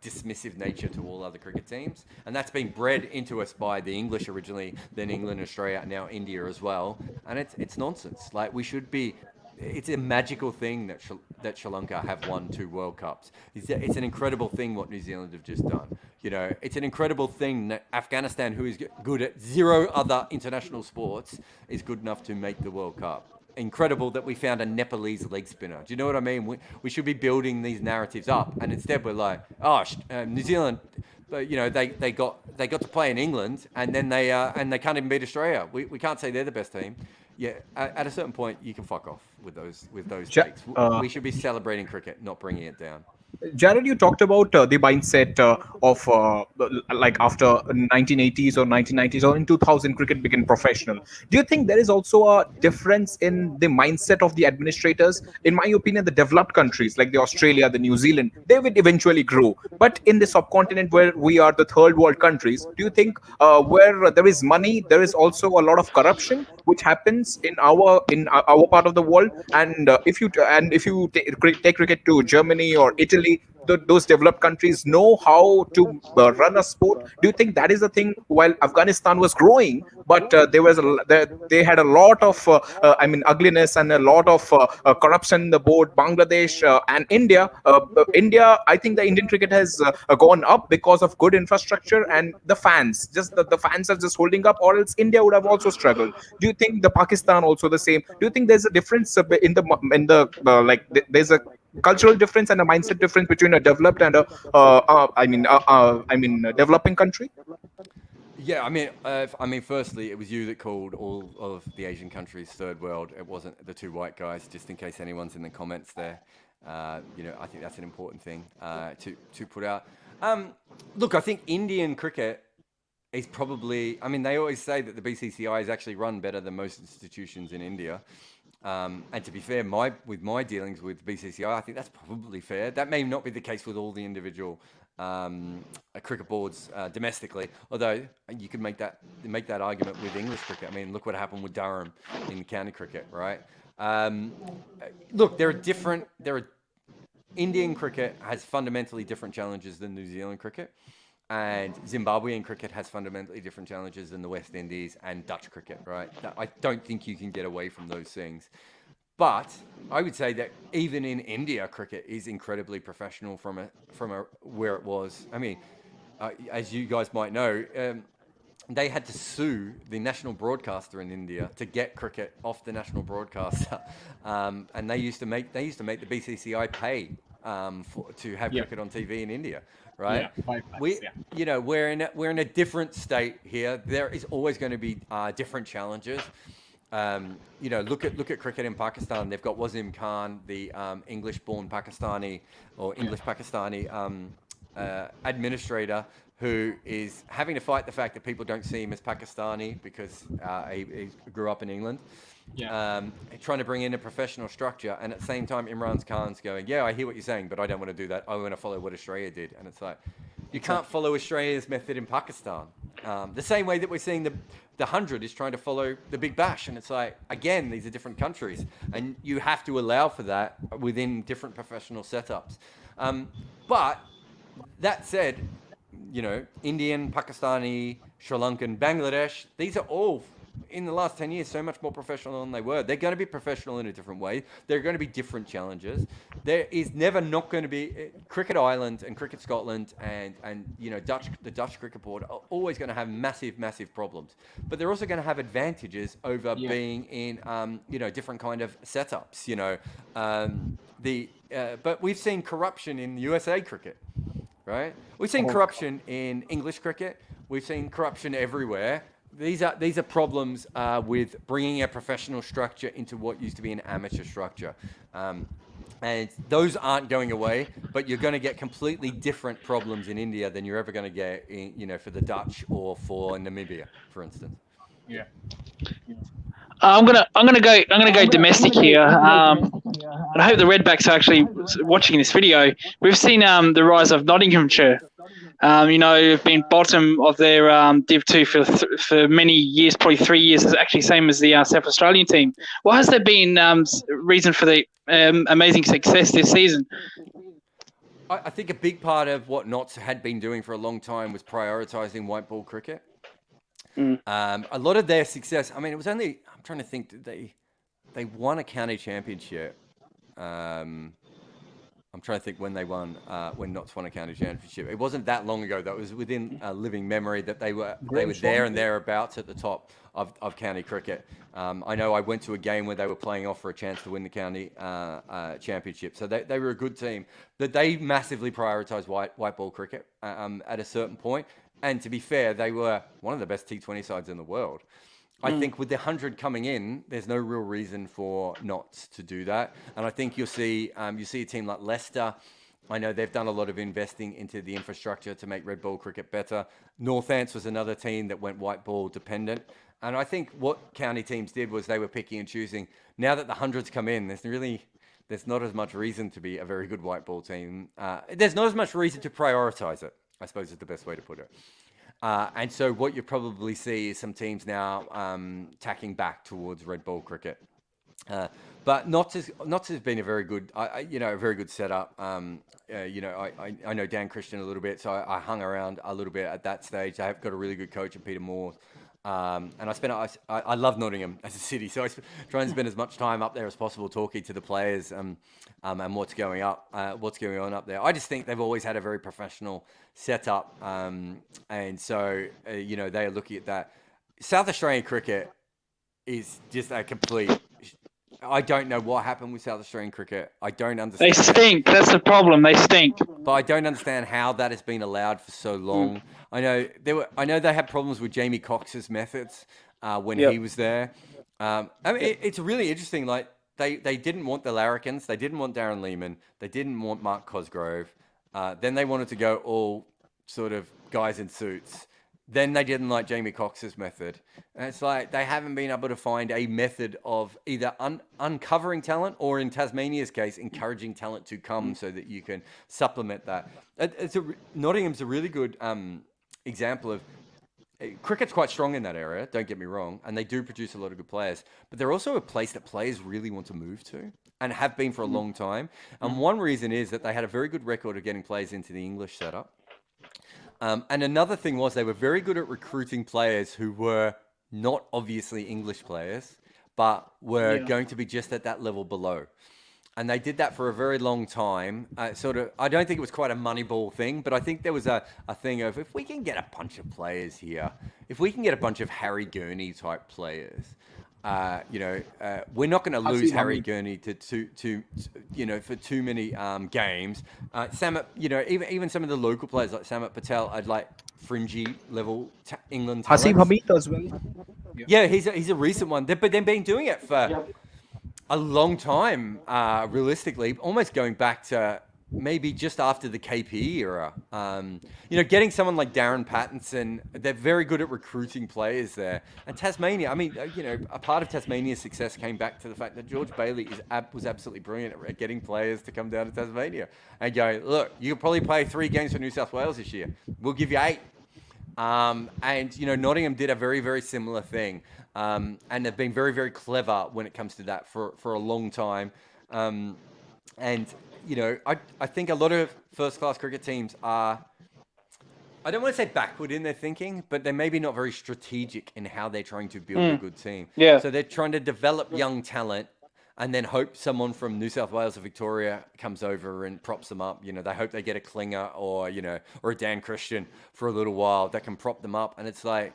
dismissive nature to all other cricket teams, and that's been bred into us by the English originally, then England, Australia, and now India as well. And it's nonsense. Like, we should be. It's a magical thing that Sri Lanka have won 2 World Cups. It's an incredible thing what New Zealand have just done. It's an incredible thing that Afghanistan, who is good at 0 other international sports, is good enough to make the World Cup. Incredible that we found a Nepalese leg spinner. Do you know what I mean? We should be building these narratives up, and instead we're like, New Zealand, they got to play in England, and then they can't even beat Australia. We can't say they're the best team. Yeah, at a certain point, you can fuck off with those takes. We should be celebrating cricket, not bringing it down. Jarrod, you talked about the mindset of like after 1980s or 1990s or in 2000 cricket became professional. Do you think there is also a difference in the mindset of the administrators? In my opinion, the developed countries like the Australia, the New Zealand, they would eventually grow. But in the subcontinent where we are the third world countries, do you think where there is money, there is also a lot of corruption which happens in our part of the world? And if you take cricket to Germany or Italy, those developed countries know how to run a sport? Do you think that is the thing? While Afghanistan was growing, but they had a lot of ugliness and a lot of corruption in the board. Bangladesh and India, I think the Indian cricket has gone up because of good infrastructure and the fans. Just the fans are just holding up, or else India would have also struggled. Do you think the Pakistan also the same? Do you think there's a difference there's a cultural difference and a mindset difference between a developed and a developing country? Yeah, firstly, it was you that called all of the Asian countries third world. It wasn't the two white guys. Just in case anyone's in the comments there, I think that's an important thing to put out. Look, I think Indian cricket is probably. I mean, they always say that the BCCI is actually run better than most institutions in India. And to be fair, with my dealings with BCCI, I think that's probably fair. That may not be the case with all the individual cricket boards domestically, although you could make that argument with English cricket. I mean, look what happened with Durham in county cricket, right? Look, Indian cricket has fundamentally different challenges than New Zealand cricket. And Zimbabwean cricket has fundamentally different challenges than the West Indies and Dutch cricket, right? I don't think you can get away from those things. But I would say that even in India, cricket is incredibly professional from where it was. I mean, as you guys might know, they had to sue the national broadcaster in India to get cricket off the national broadcaster, and they used to make the BCCI pay to have cricket on TV in India. Right, we're in a different state here. There is always going to be different challenges. Look at cricket in Pakistan. They've got Wasim Khan, the English-born Pakistani or English-Pakistani administrator, who is having to fight the fact that people don't see him as Pakistani because he grew up in England. Trying to bring in a professional structure, and at the same time Imran Khan's going, yeah, I hear what you're saying, but I don't want to do that. I want to follow what Australia did. And it's like, you can't follow Australia's method in Pakistan. The same way that we're seeing the 100 is trying to follow the Big Bash. And it's like, again, these are different countries, and you have to allow for that within different professional setups. But that said, Indian, Pakistani, Sri Lankan, Bangladesh, these are all, in the last 10 years, so much more professional than they were. They're going to be professional in a different way. There are going to be different challenges. There is never not going to be Cricket Ireland and Cricket Scotland and the Dutch Cricket Board are always going to have massive problems. But they're also going to have advantages over being in different kind of setups. But we've seen corruption in USA cricket, right? We've seen corruption in English cricket. We've seen corruption everywhere. These are problems with bringing a professional structure into what used to be an amateur structure. And those aren't going away, but you're going to get completely different problems in India than you're ever going to get for the Dutch or for Namibia, for instance. Yeah. I'm gonna go domestic here. And I hope the Redbacks are actually watching this video. We've seen the rise of Nottinghamshire. Have been bottom of their Div 2 for many years, probably 3 years. It's actually same as the South Australian team. What has there been reason for the amazing success this season? I think a big part of what Notts had been doing for a long time was prioritising white ball cricket. A lot of their success, it was only, I'm trying to think, they won a county championship. I'm trying to think when they won, when Notts won a county championship. It wasn't that long ago, though. It was within living memory that they were there and thereabouts at the top of county cricket. I know I went to a game where they were playing off for a chance to win the county championship. So they were a good team. But they massively prioritised white ball cricket at a certain point. And to be fair, they were one of the best T20 sides in the world. I think with the 100 coming in, there's no real reason for Notts to do that. And I think you'll see a team like Leicester. I know they've done a lot of investing into the infrastructure to make red ball cricket better. Northants was another team that went white ball dependent. And I think what county teams did was they were picking and choosing. Now that the 100's come in, there's not as much reason to be a very good white ball team. There's not as much reason to prioritise it, I suppose is the best way to put it. And so what you probably see is some teams now tacking back towards red ball cricket. But Notts has been a very good, a very good setup. I know Dan Christian a little bit, so I hung around a little bit at that stage. I have got a really good coach in Peter Moore. And I love Nottingham as a city, so I try and spend as much time up there as possible talking to the players and what's going on up there. I just think they've always had a very professional setup, and so they are looking at that. South Australian cricket is just a complete. I don't know what happened with South Australian cricket. I don't understand. They stink. That's the problem. They stink. But I don't understand how that has been allowed for so long. I know they had problems with Jamie Cox's methods when he was there. It's really interesting. Like they didn't want the Larrikins, they didn't want Darren Lehman, they didn't want Mark Cosgrove. Then they wanted to go all sort of guys in suits. Then they didn't like Jamie Cox's method. And it's like they haven't been able to find a method of either uncovering talent or, in Tasmania's case, encouraging talent to come so that you can supplement that. Nottingham's a really good example of cricket's quite strong in that area, don't get me wrong, and they do produce a lot of good players. But they're also a place that players really want to move to and have been for a long time. And one reason is that they had a very good record of getting players into the English setup. And another thing was they were very good at recruiting players who were not obviously English players, but were going to be just at that level below. And they did that for a very long time. I don't think it was quite a Moneyball thing, but I think there was a thing of, if we can get a bunch of players here, if we can get a bunch of Harry Gurney type players, we're not going to lose Harry Gurney to for too many games. Samat, even some of the local players like Samat Patel, I'd like fringy level England talents. Haseem Hamid as well. Yeah, he's a recent one, but they've been doing it for a long time. Realistically, almost going back to maybe just after the KP era. Getting someone like Darren Pattinson, they're very good at recruiting players there. And Tasmania, a part of Tasmania's success came back to the fact that George Bailey was absolutely brilliant at getting players to come down to Tasmania and go, look, you can probably play 3 games for New South Wales this year. We'll give you 8. Nottingham did a very, very similar thing. And they've been very, very clever when it comes to that for a long time. I think a lot of first-class cricket teams are, I don't want to say backward in their thinking, but they're maybe not very strategic in how they're trying to build a good team. Yeah. So they're trying to develop young talent and then hope someone from New South Wales or Victoria comes over and props them up. They hope they get a Klinger or a Dan Christian for a little while that can prop them up. And it's like,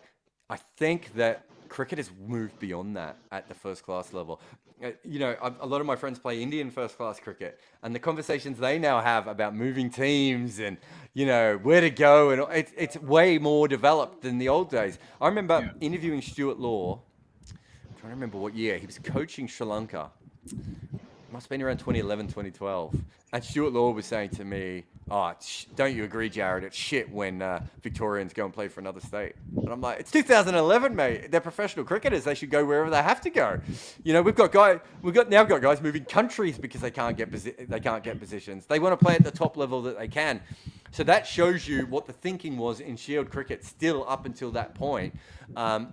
I think that cricket has moved beyond that at the first-class level. A lot of my friends play Indian first-class cricket, and the conversations they now have about moving teams and, where to go, and it's way more developed than the old days. I remember interviewing Stuart Law. I'm trying to remember what year. He was coaching Sri Lanka. Must have been around 2011, 2012. And Stuart Law was saying to me, don't you agree, Jarrod? It's shit when Victorians go and play for another state. And I'm like, it's 2011, mate. They're professional cricketers. They should go wherever they have to go. We've got guys moving countries because they can't get positions. They want to play at the top level that they can. So that shows you what the thinking was in Shield cricket still up until that point.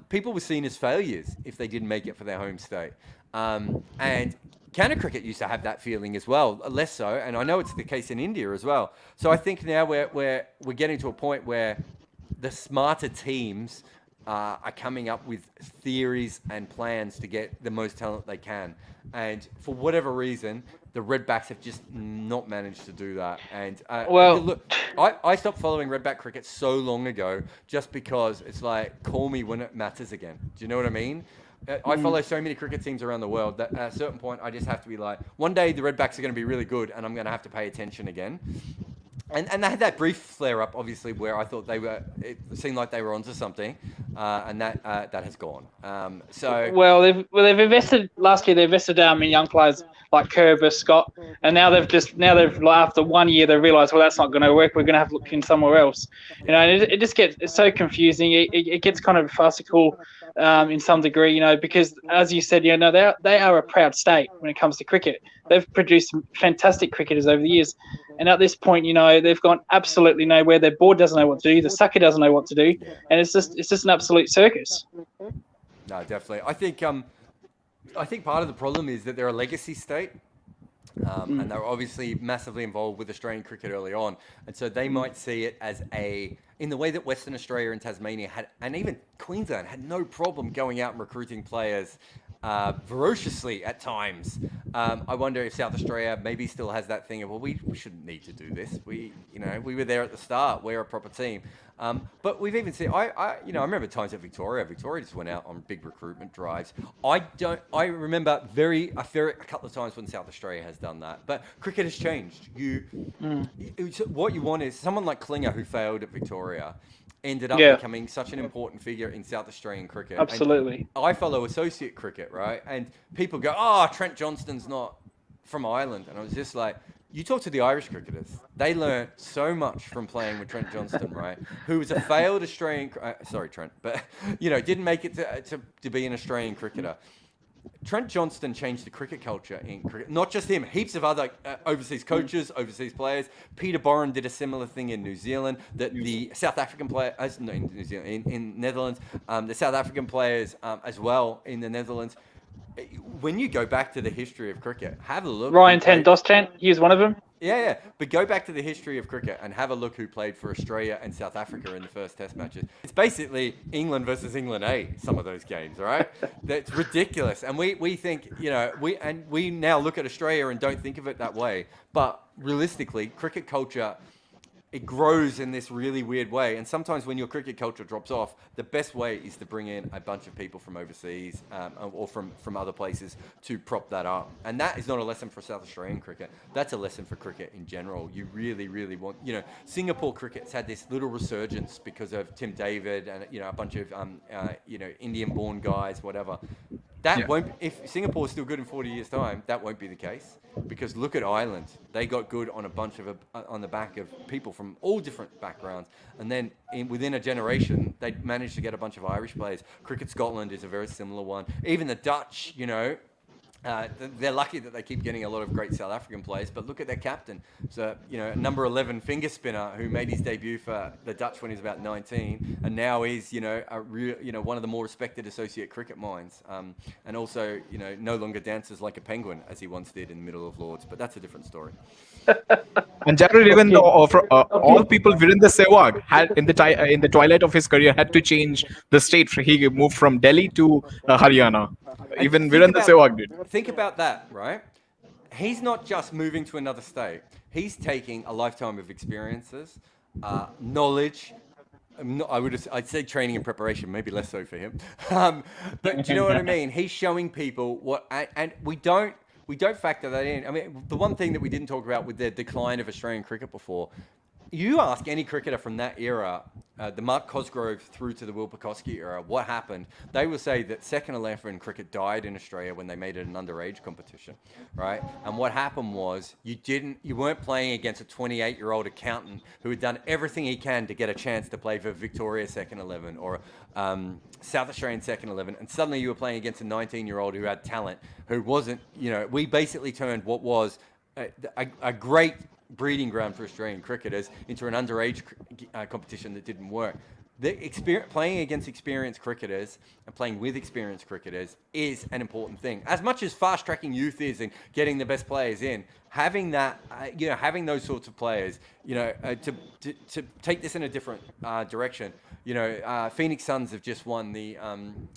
People were seen as failures if they didn't make it for their home state. And counter cricket used to have that feeling as well, less so, and I know it's the case in India as well. So I think now we're getting to a point where the smarter teams are coming up with theories and plans to get the most talent they can. And for whatever reason, the Redbacks have just not managed to do that. And look, I stopped following Redback cricket so long ago just because it's like, call me when it matters again. Do you know what I mean? I follow so many cricket teams around the world that at a certain point I just have to be like, one day the Redbacks are going to be really good and I'm going to have to pay attention again. And they had that brief flare-up, obviously, where I thought it seemed like they were onto something, and that has gone. They've invested last year. They invested in young players like Kerber, Scott, and now they've after 1 year they realised, well, that's not going to work. We're going to have to look in somewhere else. And it just it's so confusing. It gets kind of farcical in some degree, because as you said, they are a proud state when it comes to cricket. They've produced some fantastic cricketers over the years. And at this point, they've gone absolutely nowhere. Their board doesn't know what to do. The sucker doesn't know what to do. And it's just an absolute circus. No, definitely. I think I think part of the problem is that they're a legacy state. And they're obviously massively involved with Australian cricket early on. And so they might see it as in the way that Western Australia and Tasmania had, and even Queensland had no problem going out and recruiting players ferociously at times. I wonder if South Australia maybe still has that thing of, well, we shouldn't need to do this. We were there at the start. We're a proper team. But we've even seen, I remember times at Victoria. Victoria just went out on big recruitment drives. I remember a couple of times when South Australia has done that. But cricket has changed. What you want is someone like Klinger, who failed at Victoria, ended up becoming such an important figure in South Australian cricket. Absolutely. And I follow associate cricket, right? And people go, oh, Trent Johnston's not from Ireland. And I was just like, you talk to the Irish cricketers. They learned so much from playing with Trent Johnston, right? Who was a failed Australian, sorry, Trent, but, didn't make it to be an Australian cricketer. Trent Johnston changed the cricket culture in cricket. Not just him, heaps of other overseas coaches, overseas players. Peter Boren did a similar thing in New Zealand. That the South African players, no, in New Zealand, in Netherlands, the South African players as well in the Netherlands. When you go back to the history of cricket, have a look. Ryan Ten Dostant, he was one of them. Yeah. But go back to the history of cricket and have a look who played for Australia and South Africa in the first Test matches. It's basically England versus England A, some of those games, all right? That's ridiculous. And we think, we now look at Australia and don't think of it that way. But realistically, cricket culture, it grows in this really weird way. And sometimes when your cricket culture drops off, the best way is to bring in a bunch of people from overseas or from other places to prop that up. And that is not a lesson for South Australian cricket. That's a lesson for cricket in general. You really, really want, Singapore cricket's had this little resurgence because of Tim David and, a bunch of, Indian-born guys, whatever. That won't. If Singapore is still good in 40 years' time, that won't be the case. Because look at Ireland; they got good on on the back of people from all different backgrounds, and then within a generation, they managed to get a bunch of Irish players. Cricket Scotland is a very similar one. Even the Dutch, they're lucky that they keep getting a lot of great South African players, but look at their captain. So, number 11 finger spinner who made his debut for the Dutch when he was about 19, and now he's, one of the more respected associate cricket minds. And also, no longer dances like a penguin as he once did in the middle of Lords, but that's a different story. And Jarrod, even though all people within the Sehwag had in the twilight of his career had to change the state. He moved from Delhi to Haryana. Even Virendra Sehwag did. Think about that, right? He's not just moving to another state. He's taking a lifetime of experiences, knowledge. I'd say training and preparation, maybe less so for him. But do you know what I mean? He's showing people and we don't factor that in. I mean, the one thing that we didn't talk about with the decline of Australian cricket before, you ask any cricketer from that era, the Mark Cosgrove through to the Will Pucovski era, what happened, they will say that second 11 cricket died in Australia when they made it an underage competition, right? And what happened was you weren't playing against a 28-year-old accountant who had done everything he can to get a chance to play for Victoria second 11 or South Australian second 11, and suddenly you were playing against a 19-year-old who had talent, who wasn't, we basically turned what was a great breeding ground for Australian cricketers into an underage competition that didn't work. Playing against experienced cricketers and playing with experienced cricketers is an important thing. As much as fast-tracking youth is and getting the best players in, having that, having those sorts of players, to take this in a different direction. Phoenix Suns have just won the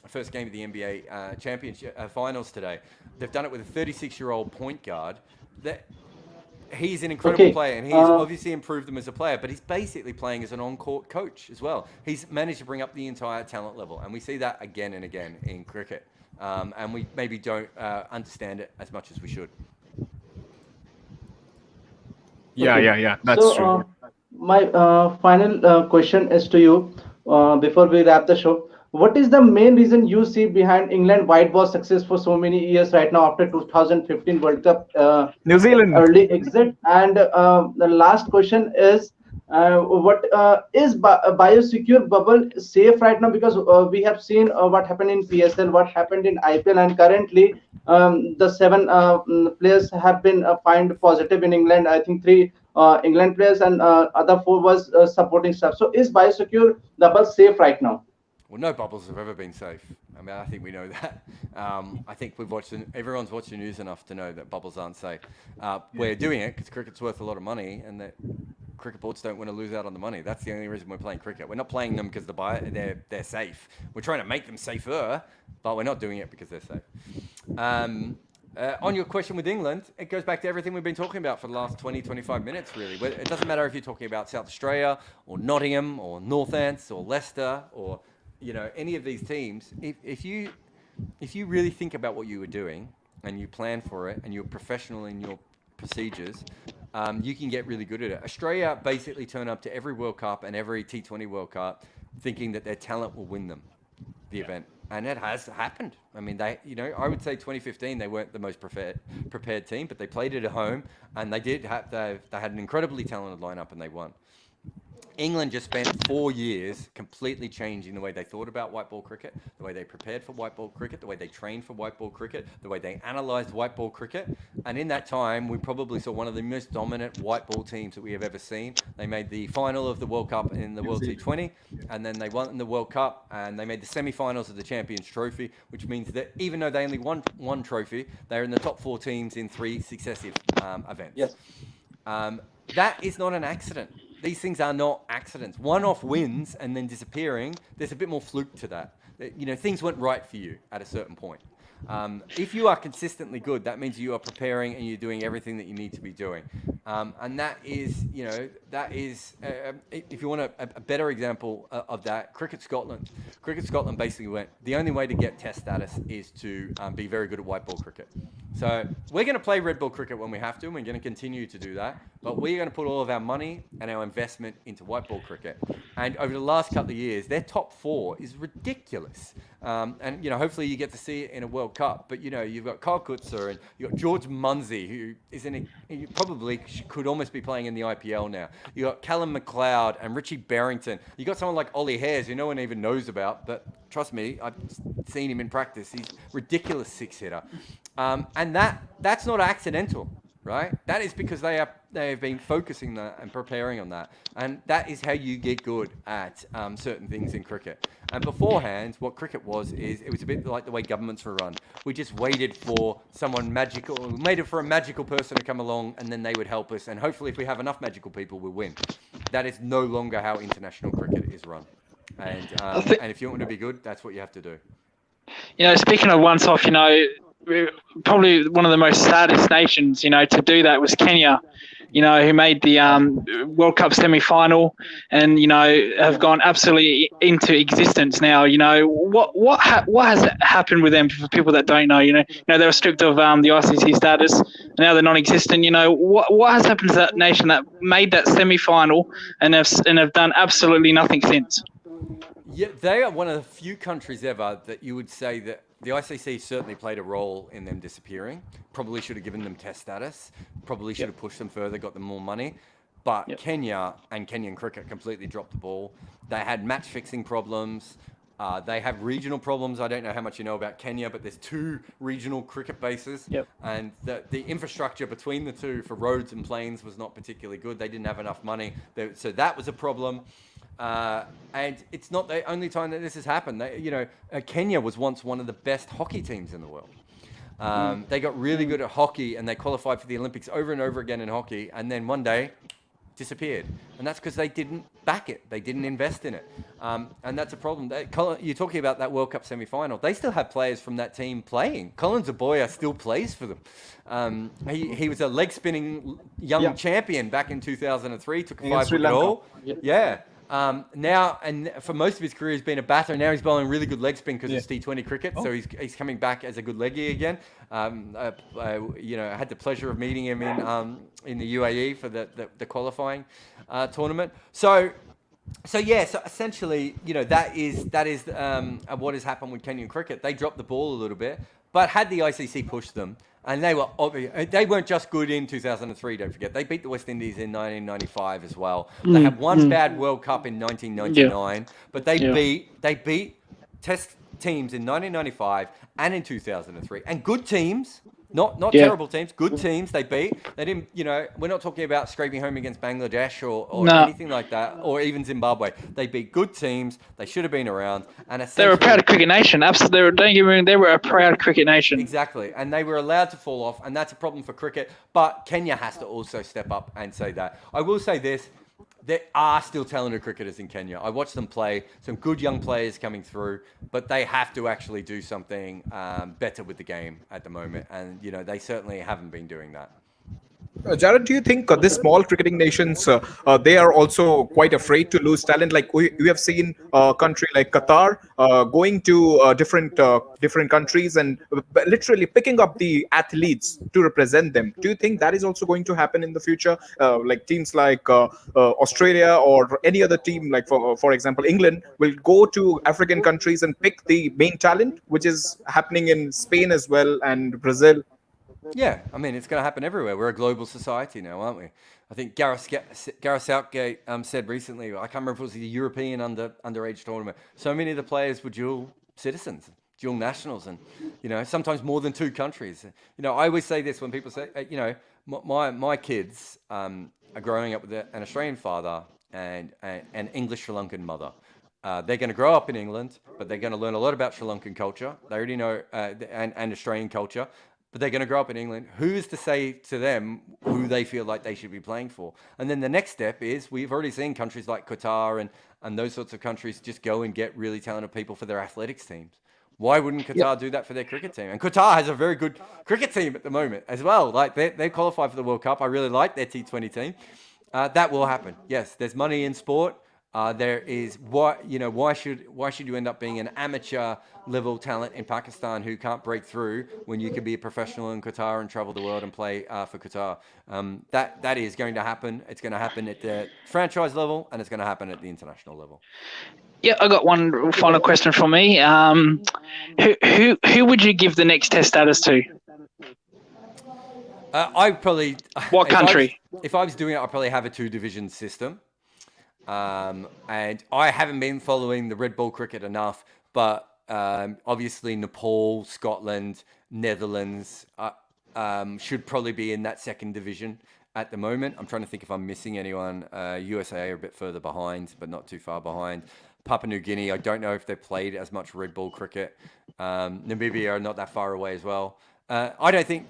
first game of the NBA championship finals today. They've done it with a 36-year-old point guard. He's an incredible player, and he's obviously improved them as a player, but he's basically playing as an on-court coach as well. He's managed to bring up the entire talent level, and we see that again and again in cricket. And we maybe don't understand it as much as we should. Yeah, that's true. My final question is to you before we wrap the show. What is the main reason you see behind England white ball success for so many years right now after 2015 World Cup New Zealand early exit? And the last question is, what is biosecure bubble safe right now? Because we have seen what happened in PSL, what happened in IPL, and currently the 7 players have been fined positive in England. I think 3 England players and other 4 was supporting staff. So is biosecure bubble safe right now? Well, no bubbles have ever been safe. I mean, I think we know that. I think everyone's watched the news enough to know that bubbles aren't safe. We're doing it because cricket's worth a lot of money, and that cricket boards don't want to lose out on the money. That's the only reason we're playing cricket. We're not playing them because they're safe. We're trying to make them safer, but we're not doing it because they're safe. On your question with England, it goes back to everything we've been talking about for the last 20, 25 minutes, really. It doesn't matter if you're talking about South Australia or Nottingham or Northants or Leicester or, any of these teams. If you really think about what you were doing and you plan for it and you're professional in your procedures, you can get really good at it. Australia basically turn up to every World Cup and every T20 World Cup thinking that their talent will win them the event. And it has happened. I mean, I would say 2015, they weren't the most prepared team, but they played it at home, and they had an incredibly talented lineup, and they won. England just spent 4 years completely changing the way they thought about white ball cricket, the way they prepared for white ball cricket, the way they trained for white ball cricket, the way they analysed white ball cricket. And in that time, we probably saw one of the most dominant white ball teams that we have ever seen. They made the final of the World Cup in the World T20, and then they won the World Cup, and they made the semi-finals of the Champions Trophy, which means that even though they only won one trophy, they're in the top 4 teams in 3 successive events. Yes. That is not an accident. These things are not accidents. One-off wins and then disappearing, there's a bit more fluke to that. Things went right for you at a certain point. If you are consistently good, that means you are preparing and you're doing everything that you need to be doing. And that is, if you want a better example of that, Cricket Scotland. Cricket Scotland basically went, the only way to get test status is to be very good at white ball cricket. So we're going to play red ball cricket when we have to, and we're going to continue to do that. But we're going to put all of our money and our investment into white ball cricket. And over the last couple of years, their top 4 is ridiculous. And hopefully you get to see it in a World Cup. But you've got Kyle Kutzer and you've got George Munsey, who he probably could almost be playing in the IPL now. You got Callum McLeod and Richie Barrington. You got someone like Ollie Hares, who no one even knows about, but trust me, I've seen him in practice. He's a ridiculous 6-hitter. And that's not accidental, right? That is because they have been focusing that and preparing on that. And that is how you get good at certain things in cricket. And beforehand, what cricket was it was a bit like the way governments were run. We just waited for someone magical, waited for a magical person to come along, and then they would help us. And hopefully, if we have enough magical people, we'll win. That is no longer how international cricket is run. And if you want to be good, that's what you have to do. Speaking of once off, probably one of the most saddest nations, to do that was Kenya, who made the World Cup semi-final and, have gone absolutely into existence now. What has happened with them for people that don't know? They were stripped of the ICC status, and now they're non-existent. What has happened to that nation that made that semi-final and have done absolutely nothing since? Yeah, they are one of the few countries ever that you would say that the ICC certainly played a role in them disappearing. Probably should have given them test status. Probably should have pushed them further, got them more money. But Kenya and Kenyan cricket completely dropped the ball. They had match-fixing problems. They have regional problems. I don't know how much you know about Kenya, but there's 2 regional cricket bases. Yep. And the infrastructure between the 2 for roads and planes was not particularly good. They didn't have enough money. So that was a problem. And it's not the only time that this has happened. Kenya was once one of the best hockey teams in the world. They got really good at hockey, and they qualified for the Olympics over and over again in hockey, and then one day disappeared. And that's because they didn't back it. They didn't invest in it. And that's a problem. You're talking about that World Cup semi-final. They still have players from that team playing. Colin Zaboya still plays for them. He was a leg-spinning young champion back in 2003, took a 5-wicket haul. Yeah. Now, and for most of his career, he's been a batter. Now he's bowling really good leg spin because it's T20 cricket. So he's coming back as a good leggy again. I had the pleasure of meeting him in the UAE for the qualifying tournament. So essentially, that is what has happened with Kenyan cricket. They dropped the ball a little bit, but had the ICC pushed them, and they weren't just good in 2003, don't forget. They beat the West Indies in 1995 as well. They had one bad World Cup in 1999, but they beat Test teams in 1995 and in 2003, and good teams, not Yeah. terrible teams, good teams they beat. They didn't, we're not talking about scraping home against Bangladesh or No. anything like that, or even Zimbabwe. They beat good teams. They should have been around. And They were a essentially, proud cricket nation. Absolutely. Don't get me wrong. They were a proud cricket nation. exactly, and they were allowed to fall off, and that's a problem for cricket. But Kenya has to also step up and say that. I will say this. There are still talented cricketers in Kenya. I watched them play, some good young players coming through, but they have to actually do something better with the game at the moment. And, they certainly haven't been doing that. Jarrod, do you think these small cricketing nations they are also quite afraid to lose talent? Like we have seen a country like Qatar going to different countries and literally picking up the athletes to represent them. Do you think that is also going to happen in the future? Like teams like Australia or any other team, like for example England, will go to African countries and pick the main talent, which is happening in Spain as well and Brazil. Yeah, I mean, it's going to happen everywhere. We're a global society now, aren't we? I think Gareth Southgate said recently, I can't remember if it was the European underage tournament, so many of the players were dual citizens, dual nationals, and, sometimes more than two countries. I always say this when people say, my kids are growing up with an Australian father and an English Sri Lankan mother. They're going to grow up in England, but they're going to learn a lot about Sri Lankan culture. They already know, and Australian culture. But they're going to grow up in England. Who's to say to them who they feel like they should be playing for? And then the next step is we've already seen countries like Qatar and those sorts of countries just go and get really talented people for their athletics teams. Why wouldn't Qatar do that for their cricket team? And Qatar has a very good cricket team at the moment as well. Like they qualified for the World Cup. I really like their T20 team. That will happen. Yes, there's money in sport. There is why should you end up being an amateur level talent in Pakistan who can't break through when you can be a professional in Qatar and travel the world and play for Qatar? That is going to happen. It's going to happen at the franchise level and it's going to happen at the international level. Yeah, I got one final question for me. Who would you give the next test status to? I probably. What country? If I was doing it, I'd probably have a 2-division system. And I haven't been following the red ball cricket enough, but obviously Nepal, Scotland, Netherlands should probably be in that 2nd division at the moment. I'm trying to think if I'm missing anyone. USA are a bit further behind, but not too far behind. Papua New Guinea, I don't know if they played as much red ball cricket. Namibia are not that far away as well. I don't think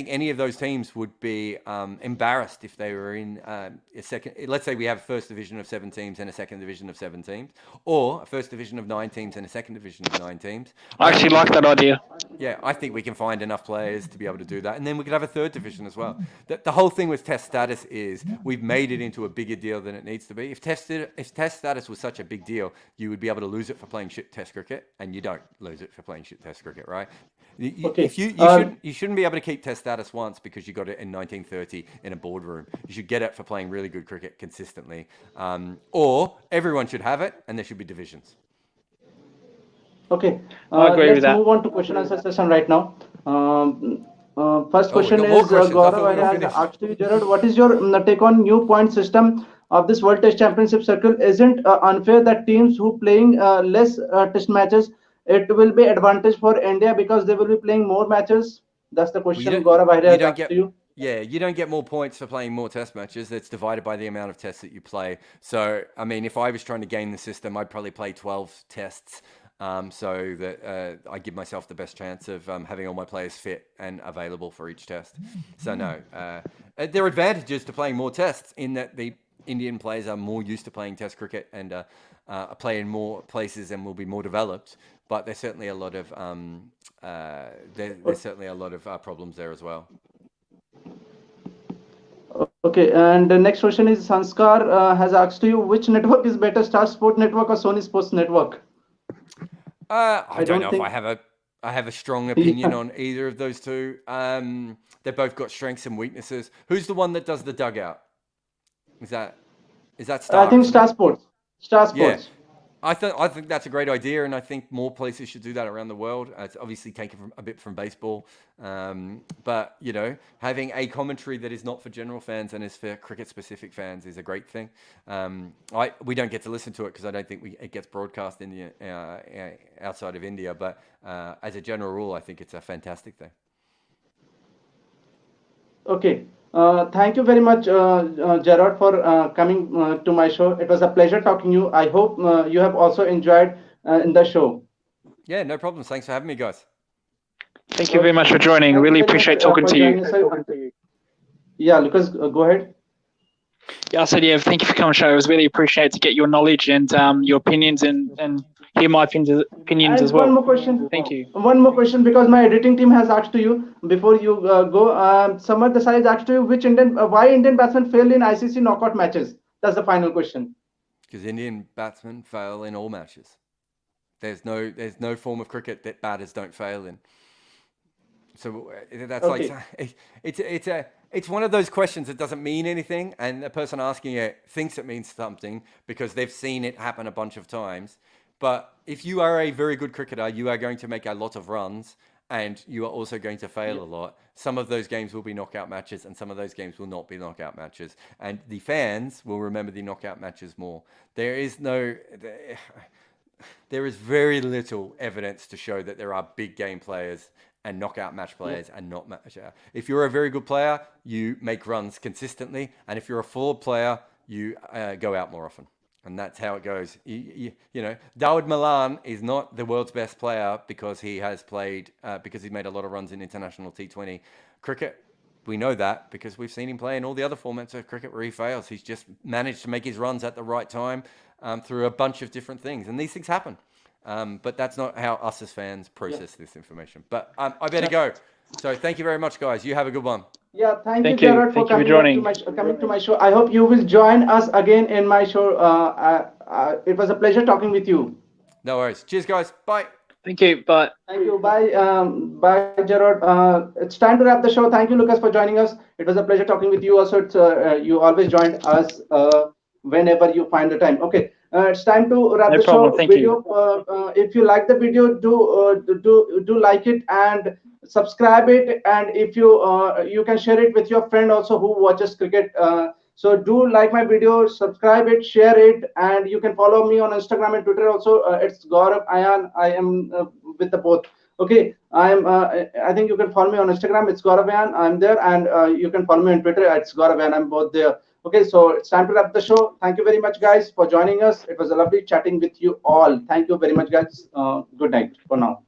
any of those teams would be embarrassed if they were in a second. Let's say we have a 1st division of 7 teams and a 2nd division of 7 teams, or a 1st division of 9 teams and a 2nd division of 9 teams. I actually like that idea. Yeah, I think we can find enough players to be able to do that, and then we could have a 3rd division as well. The whole thing with test status is we've made it into a bigger deal than it needs to be. If test status was such a big deal, you would be able to lose it for playing shit test cricket, and you don't lose it for playing shit test cricket, right? If you shouldn't be able to keep test status once because you got it in 1930 in a boardroom. You should get it for playing really good cricket consistently, or everyone should have it, and there should be divisions. Okay, I agree with let's that. move on to question answer session right now. First question got more is questions. I thought Gaurav we were has finished. asked you, Jarrod, what is your take on new point system of this World Test Championship circle? Isn't unfair that teams who playing less test matches, it will be advantage for India because they will be playing more matches? That's the question Gaurav has asked to you. Yeah, you don't get more points for playing more test matches. That's divided by the amount of tests that you play. So, I mean, if I was trying to game the system, I'd probably play 12 tests so that I give myself the best chance of having all my players fit and available for each test. So, no. There are advantages to playing more tests in that the Indian players are more used to playing test cricket and play in more places and will be more developed. But there's certainly a lot of problems there as well. Okay, and the next question is Sanskar has asked you, which network is better, Star Sport Network or Sony Sports Network? I don't know if I have a strong opinion on either of those two. They've both got strengths and weaknesses. Who's the one that does the dugout? Is that Star? I think Star Sports. Star Sports. Yeah. I think that's a great idea, and I think more places should do that around the world. It's obviously taken a bit from baseball, but having a commentary that is not for general fans and is for cricket-specific fans is a great thing. We don't get to listen to it because I don't think it gets broadcast in the outside of India. But as a general rule, I think it's a fantastic thing. Okay. Thank you very much, Jarrod, for coming to my show. It was a pleasure talking to you. I hope you have also enjoyed in the show. Yeah, no problems. Thanks for having me, guys. Thank you very much for joining. Really appreciate talking to you. Yeah, Lucas, go ahead. Yeah, I said, yeah, thank you for coming on the show. It was really appreciated to get your knowledge and your opinions and hear my opinions as well. One more question. Thank you. One more question, because my editing team has asked to you before you go. Samar Desai has asked to you why Indian batsmen fail in ICC knockout matches. That's the final question. Because Indian batsmen fail in all matches. There's no form of cricket that batters don't fail in. So that's Okay. like it's one of those questions that doesn't mean anything, and the person asking it thinks it means something because they've seen it happen a bunch of times. But if you are a very good cricketer, you are going to make a lot of runs, and you are also going to fail a lot. Some of those games will be knockout matches, and some of those games will not be knockout matches. And the fans will remember the knockout matches more. There is very little evidence to show that there are big game players and knockout match players and not match. If you're a very good player, you make runs consistently, and if you're a flawed player, you go out more often. And that's how it goes. Dawid Malan is not the world's best player because he has played, because he's made a lot of runs in international T20 cricket. We know that because we've seen him play in all the other formats of cricket where he fails. He's just managed to make his runs at the right time through a bunch of different things. And these things happen. But that's not how us as fans process this information. But I better go. So thank you very much, guys. You have a good one. Yeah, thank you, Thank you. Jarrod, for Thank you for coming joining. coming to my show. I hope you will join us again in my show. It was a pleasure talking with you. No worries. Cheers, guys. Bye. Thank you. Bye. Thank you. Bye. Bye, Jarrod. It's time to wrap the show. Thank you, Lucas, for joining us. It was a pleasure talking with you. Also, you always join us whenever you find the time. Okay. It's time to wrap No the problem. show. Thank Video. If you like the video, do like it and subscribe it. And if you can share it with your friend also who watches cricket. So do like my video, subscribe it, share it, and you can follow me on Instagram and Twitter also. It's Gaurav, Ayaan. I am with the both. Okay, I think you can follow me on Instagram. It's Gaurav Ayaan. I'm there, and you can follow me on Twitter. It's Gaurav Ayaan. I'm both there. Okay, so it's time to wrap the show. Thank you very much, guys, for joining us. It was a lovely chatting with you all. Thank you very much, guys. Good night for now.